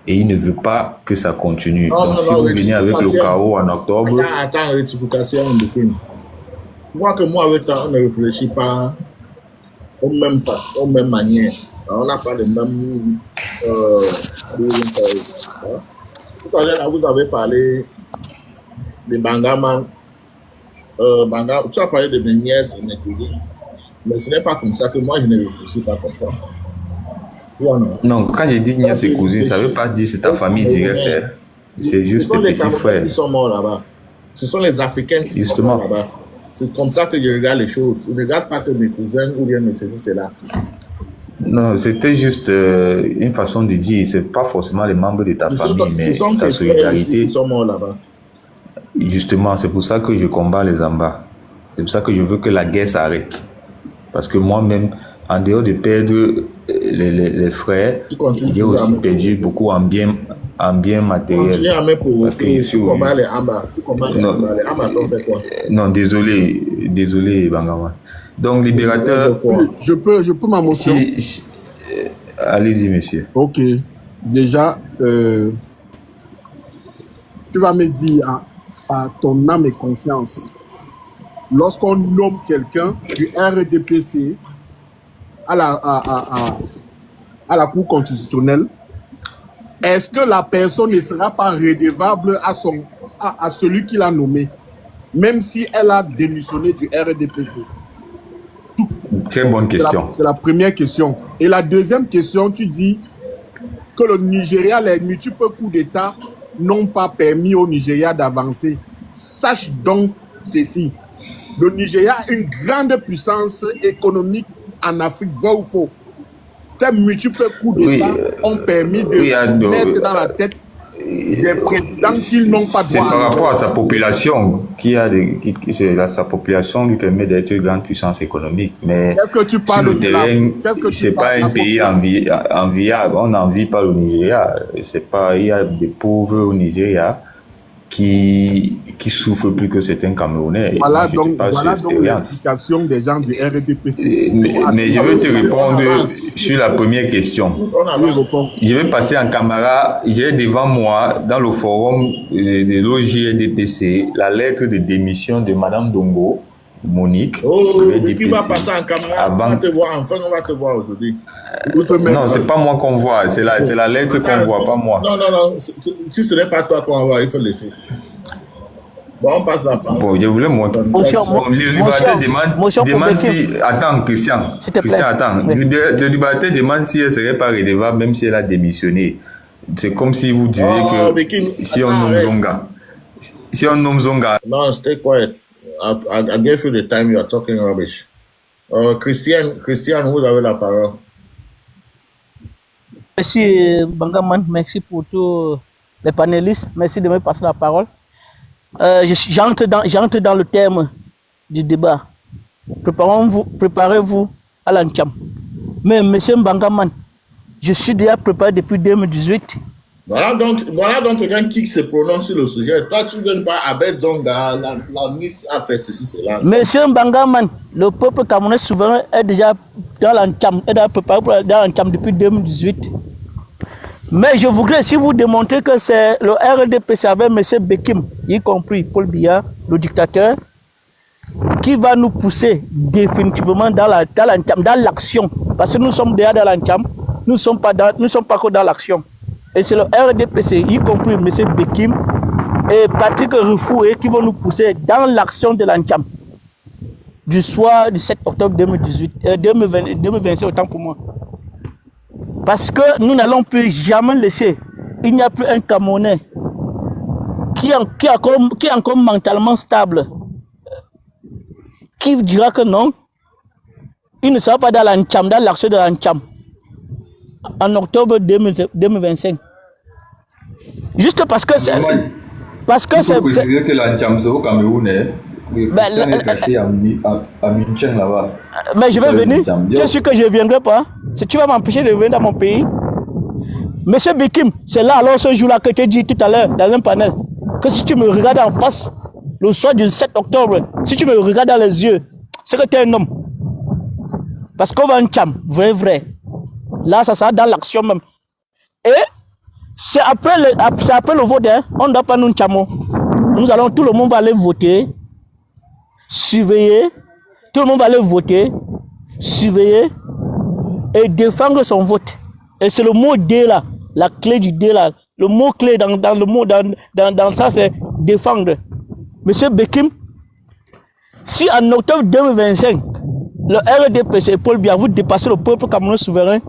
et il ne veut pas que ça continue. Donc, si vous venez avec le chaos en octobre... Attends, rectification. Tu vois que moi, avec toi, on ne réfléchit pas aux mêmes manières. On n'a pas les mêmes... Tout à l'heure, vous avez parlé de Bangama. Tu as parlé de mes nièces et mes cousines. Mais ce n'est pas comme ça que moi, je ne réfléchis pas comme ça. Non, quand je dis nièces et cousines, ça ne veut pas dire que c'est ta famille directe. C'est juste tes petits frères. Qui sont morts là-bas. Ce sont les Africains qui sont morts là-bas. C'est comme ça que je regarde les choses. Je ne regarde pas que mes cousins ou bien mes ceci, c'est là. Non, c'était juste une façon de dire, c'est pas forcément les membres de ta famille, mais ta solidarité. Qui sont morts là-bas. Justement, c'est pour ça que je combats les Amba. C'est pour ça que je veux que la guerre s'arrête. Parce que moi-même, en dehors de perdre les frères, j'ai aussi perdu beaucoup en bien matériel. Parce que tu combats les Amba. Tu combats les Amba. Les Amba t'ont fait quoi? Non, désolé, Bangama. Donc, libérateur... Je peux m'amotionner. Allez-y, monsieur. Ok. Déjà, tu vas me dire à ton âme et conscience, lorsqu'on nomme quelqu'un du RDPC à la Cour constitutionnelle, est-ce que la personne ne sera pas redevable à celui qui l'a nommé, même si elle a démissionné du RDPC? Très bonne question. C'est la première question. Et la deuxième question, tu dis que le Nigeria, les multiples coups d'État n'ont pas permis au Nigeria d'avancer. Sache donc ceci. Le Nigeria a une grande puissance économique en Afrique, vrai ou faux? Ces multiples coups d'État ont permis de mettre dans la tête des présidents qu'ils n'ont pas droit. C'est par rapport à sa population sa population lui permet d'être une grande puissance économique. Mais sur le terrain, c'est pas un pays enviable. On n'envie pas le Nigeria. Il y a des pauvres au Nigeria qui souffrent plus que certains Camerounais. Voilà donc l'explication des gens du RDPC. Mais je vais te répondre sur la première question. Je vais passer en caméra. J'ai devant moi, dans le forum de l'OGRDPC, la lettre de démission de Madame Dongo, Monique. Qui va passer en caméra? On va te voir, enfin on va te voir aujourd'hui. Non, c'est pas moi qu'on voit, c'est la lettre qu'on voit, pas moi. Non, si ce n'est pas toi qu'on voit, il faut le laisser. Bon, on passe la parole. Bon, je voulais montrer. Le libérateur demande si... Attends, Christian, attends. Le libérateur demande si elle ne serait pas redevable même si elle a démissionné. C'est comme si vous disiez que si on nomme Zonga. Si on nomme Zonga... Non, stay quiet. I gave you the time you are talking rubbish. Christian, vous avez la parole. Merci Bangaman, merci pour tous les panélistes. Merci de me passer la parole. J'entre dans le thème du débat. Préparez-vous à l'Ancham. Mais monsieur Bangaman, je suis déjà préparé depuis 2018. Voilà donc quelqu'un qui se prononce sur le sujet. Toi, tu ne viens pas avec Zonga, la Nice a fait ceci, cela. Monsieur Bangaman, le peuple camerounais souverain est déjà dans l'Ancham, est déjà préparé dans l'Ancham depuis 2018. Mais je voudrais, si vous démontrez que c'est le RDPC avec M. Bekim, y compris Paul Biya, le dictateur, qui va nous pousser définitivement dans l'action. Parce que nous sommes déjà dans l'Ancham, nous ne sommes pas que dans l'action. Et c'est le RDPC, y compris M. Bekim et Patrick Rufoué, qui vont nous pousser dans l'action de l'Ancham du soir du 7 octobre 2025, autant pour moi. Parce que nous n'allons plus jamais laisser. Il n'y a plus un Camerounais qui est encore mentalement stable, qui dira que non, il ne sera pas dans l'Ancham, dans l'action de l'Ancham, en octobre 2025. Juste parce que c'est... Parce que il faut préciser que l'Ancham, c'est au Cameroun. Christian est caché à München là-bas. Mais je vais venir. Tu es sûr que je ne viendrai pas? Si tu vas m'empêcher de venir dans mon pays. Monsieur Bekim, c'est là alors ce jour-là que tu as dit tout à l'heure dans un panel que si tu me regardes en face le soir du 7 octobre, si tu me regardes dans les yeux, c'est que tu es un homme. Parce qu'on va un cham, vrai. Là, ça sera dans l'action même. Et c'est après le vote, hein, on ne doit pas nous chamo. Tout le monde va aller voter, surveiller, tout le monde va aller voter, surveiller et défendre son vote. Et c'est le mot D là, la clé du D là. Le mot clé dans le mot dans ça, c'est défendre. Monsieur Bekim, si en octobre 2025, le RDPC et Paul Biya, vous dépassez le peuple camerounais souverain,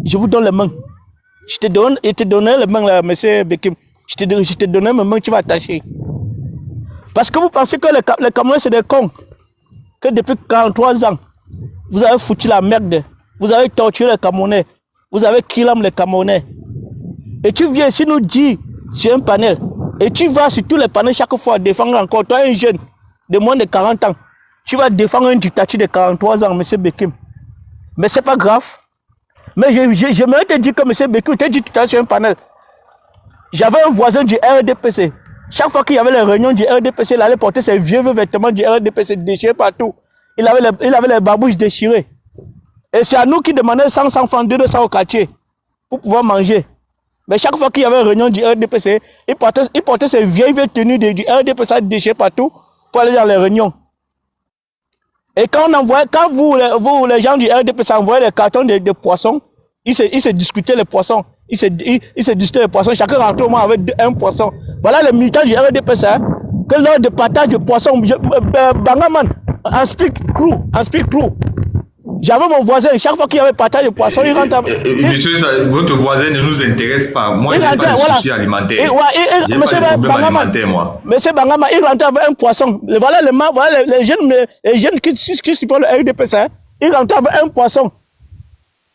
je vous donne les mains. Je te donne les mains là, monsieur Bekim. Je te donne mes mains, tu vas attacher. Parce que vous pensez que les Camerounais c'est des cons. Que depuis 43 ans, vous avez foutu la merde. Vous avez torturé les Camerounais. Vous avez killé les Camerounais. Et tu viens ici nous dire sur un panel. Et tu vas sur tous les panels chaque fois défendre encore. Toi, un jeune de moins de 40 ans. Tu vas défendre un dictature de 43 ans, M. Bekim. Mais c'est pas grave. Mais j'aimerais te dire que M. Bekim, tu as dit tout à l'heure sur un panel. J'avais un voisin du RDPC. Chaque fois qu'il y avait les réunions du RDPC, il allait porter ses vieux vêtements du RDPC déchirés partout. Il avait les babouches déchirées. Et c'est à nous qui demandaient 100 francs, 200 au quartier pour pouvoir manger. Mais chaque fois qu'il y avait une réunion du RDPC, il portait ses vieilles tenues du RDPC déchirées partout pour aller dans les réunions. Et quand vous, les gens du RDPC, envoyaient les cartons de poissons, ils se discutaient les poissons. Ils se discutaient les poissons. Chacun rentrait au moins avec un poisson. Voilà les militants du RDPC, que lors de partage de poissons, Bangaman, en speak crew. J'avais mon voisin, chaque fois qu'il y avait partage de poissons, il rentre. Monsieur, votre voisin ne nous intéresse pas. Moi, je n'ai pas de soucis alimentaires. Monsieur Bangaman, il rentrait avec un poisson. Voilà les jeunes qui supportent le RDPC, ils rentraient avec un poisson.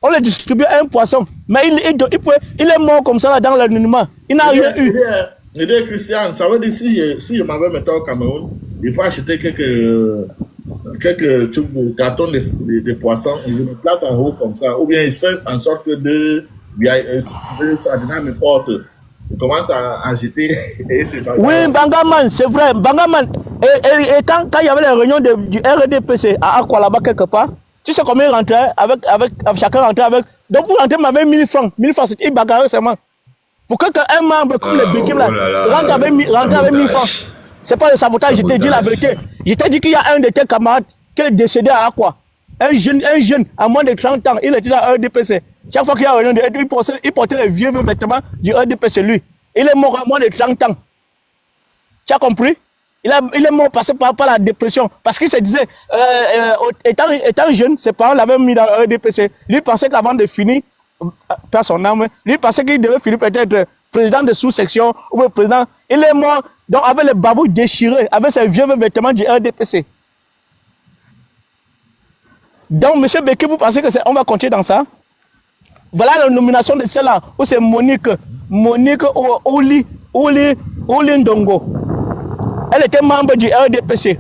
On lui distribuait un poisson. Mais il est mort comme ça là, dans l'anonymat. Il n'a rien eu. Il dit, Christian, ça veut dire si je m'avais mis au Cameroun, il faut acheter quelques tubes de cartons de poissons et je me place en haut comme ça. Ou bien il fait en sorte que deux sardines me portent. Il commence à agiter. Oui, Bangaman, c'est vrai. Bangaman. Et quand il y avait les réunions du RDPC à Aqua là-bas quelque part, tu sais combien il rentrait avec chacun rentrait avec. Donc vous rentrez avec 1000 francs. 1000 francs, c'était bagarre seulement. Pour qu'un membre comme le Bekim là rentre avec 1000 francs. C'est pas le sabotage, je t'ai dit la vérité. Je t'ai dit qu'il y a un de tes camarades qui est décédé à Aqua. Un jeune, à moins de 30 ans, il était dans RDPC. Chaque fois qu'il y a un il portait les vieux vêtements du RDPC, lui. Il est mort à moins de 30 ans. Tu as compris? Il est mort passé par la dépression. Parce qu'il se disait, étant jeune, ses parents l'avaient mis dans le RDPC. Lui pensait qu'avant de finir, par son âme, lui pensait qu'il devait finir peut-être président de sous-section ou président. Il est mort donc avec les babouches déchirés, avec ses vieux vêtements du RDPC. Donc, M. Bekim, vous pensez qu'on va continuer dans ça? Voilà la nomination de celle-là, où c'est Monique Oli Ndongo. Elle était membre du RDPC.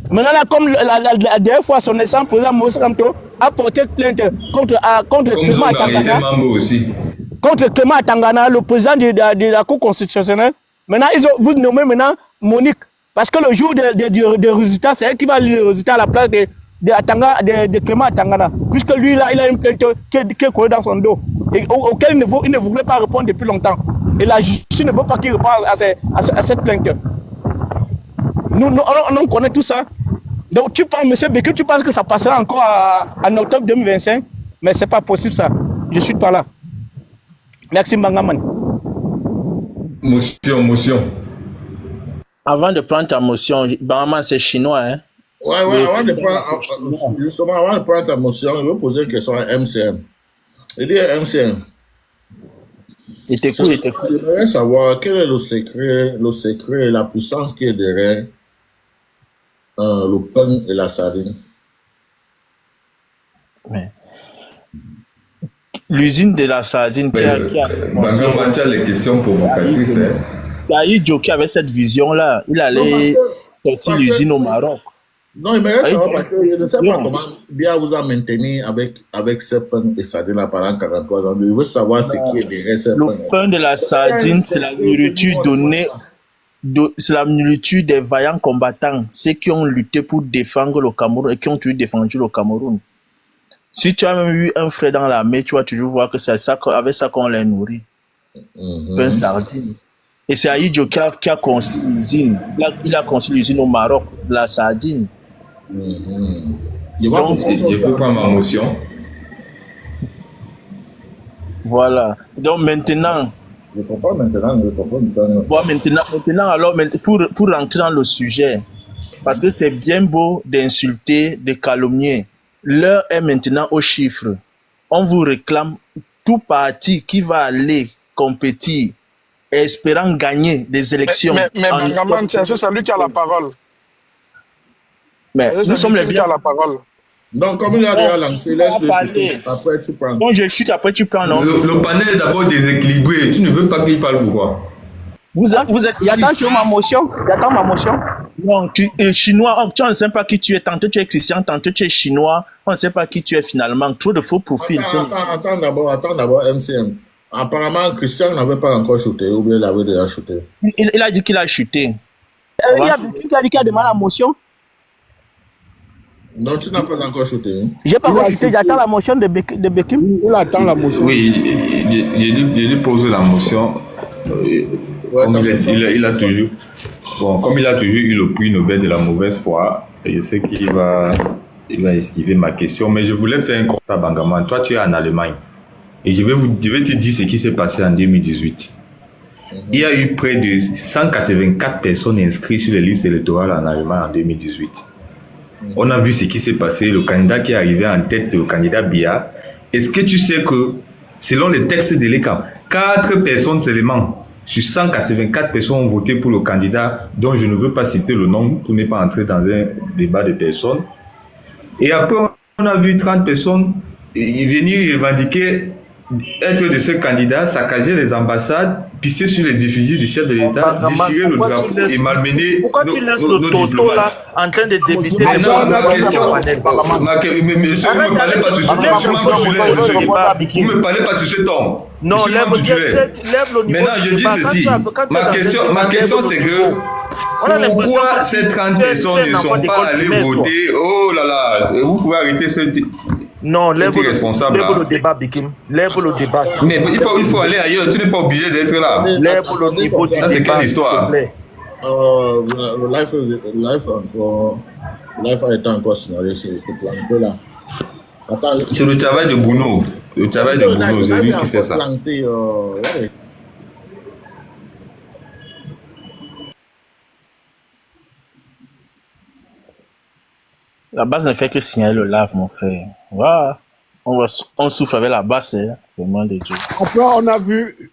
Maintenant, là, comme la dernière fois, son naissance, président Maurice Kamto a porté plainte contre Clément Atangana. Contre Clément Atangana, le président de la Cour constitutionnelle. Maintenant, vous nommez maintenant Monique. Parce que le jour des résultats, c'est elle qui va lire les résultats à la place de Clément Atangana. Puisque lui, là, il a une plainte qui est collée dans son dos. Et auquel il ne voulait pas répondre depuis longtemps. Et la justice ne veut pas qu'il réponde à cette plainte. On connaît tout ça. Donc tu penses, M. Bekim, tu penses que ça passera encore en octobre 2025? Mais ce n'est pas possible ça. Je ne suis pas là. Merci Bangaman. Motion. Avant de prendre ta motion, Bangaman c'est chinois, hein? Ouais, avant de prendre ta motion, je vais poser une question à MCM. Il dit à MCM. Il t'écoute. J'aimerais savoir quel est le secret, la puissance qui est derrière le pain et la sardine. L'usine de la sardine qui a... Bangaman, tu as les questions provocatrices. Taïd Joki avait cette vision-là. Il allait sortir l'usine au Maroc. Non, il me reste savoir parce que je ne sais pas comment bien vous a maintenu avec ce pain et sardine là pendant 43 ans. Je veux savoir ce qui est derrière ce pain. Le pain de la sardine, c'est la nourriture donnée, c'est la nourriture des vaillants combattants, ceux qui ont lutté pour défendre le Cameroun et qui ont toujours défendu le Cameroun. Si tu as même eu un frère dans l'armée, tu vas toujours voir que c'est ça, avec ça qu'on les nourrit. Pain sardine. Et c'est Aïd Joki qui a construit l'usine. Il a construit l'usine au Maroc, de la sardine. Je peux prendre ma motion. Voilà. Donc maintenant. Je comprends maintenant. Bon, maintenant alors, pour rentrer dans le sujet, parce que c'est bien beau d'insulter, de calomnier. L'heure est maintenant aux chiffres. On vous réclame tout parti qui va aller compétir, espérant gagner des élections. Mais Bangaman, c'est lui qui a la parole. Mais nous sommes les biens à la parole. Donc, comme il a déjà lancé, laisse-le chuter. Après, tu prends. Bon, je chute, après, tu prends, non? Le panel est d'abord déséquilibré. Tu ne veux pas qu'il parle pourquoi? Vous êtes. J'attends sur ma motion. J'attends ma motion. Non, tu es chinois. Tu ne sais pas qui tu es. Tantôt tu es chrétien, tantôt tu es chinois. On ne sait pas qui tu es finalement. Trop de faux profils. Attends d'abord, MCM. Apparemment, Christian n'avait pas encore chuté, ou bien il avait déjà chuté. Il a dit qu'il a chuté. Il y a Bekim qui a dit qu'il a demandé la motion. Non, tu n'as pas encore chuté. J'ai pas encore chuté, j'attends la motion de Bekim. Il attend la motion. Oui, je lui pose la motion. Comme il a toujours. Bon, comme il a toujours eu le prix Nobel de la mauvaise foi, je sais qu'il va esquiver ma question, mais je voulais faire un constat, Bangaman. Toi, tu es en Allemagne. Et je vais te dire ce qui s'est passé en 2018. Il y a eu près de 184 personnes inscrites sur les listes électorales en Allemagne en 2018. On a vu ce qui s'est passé, le candidat qui est arrivé en tête, le candidat Biya. Est-ce que tu sais que, selon les textes de l'ECAM, 4 personnes seulement sur 184 personnes ont voté pour le candidat dont je ne veux pas citer le nom pour ne pas entrer dans un débat de personnes. Et après, on a vu 30 personnes venir revendiquer être de ce candidat, saccager les ambassades, pisser sur les effigies du chef de l'État, déchirer le drapeau et malmener pourquoi tu laisses le toto là en train de débiter les gens? Ma question, monsieur, vous ne me parlez pas sur ce ton. Vous ne me parlez pas sur ce ton. Non, lève le niveau. Maintenant, je dis ceci. Ma question, c'est que pourquoi ces 30 personnes ne sont pas allées voter? Oh là là, vous pouvez arrêter ce... Non, lève le débat, Bekim. Lève le débat. Mais il faut aller ailleurs, tu n'es pas obligé d'être là. Lève le niveau du débat. C'est quelle histoire? Le life a été encore signalé, c'est là. C'est le travail de Bruno. Le travail de Bruno, c'est lui qui fait ça. La base ne fait que signaler le live, mon frère. Voilà. On souffle avec la basse, hein. Vraiment de Dieu. Après, on a vu.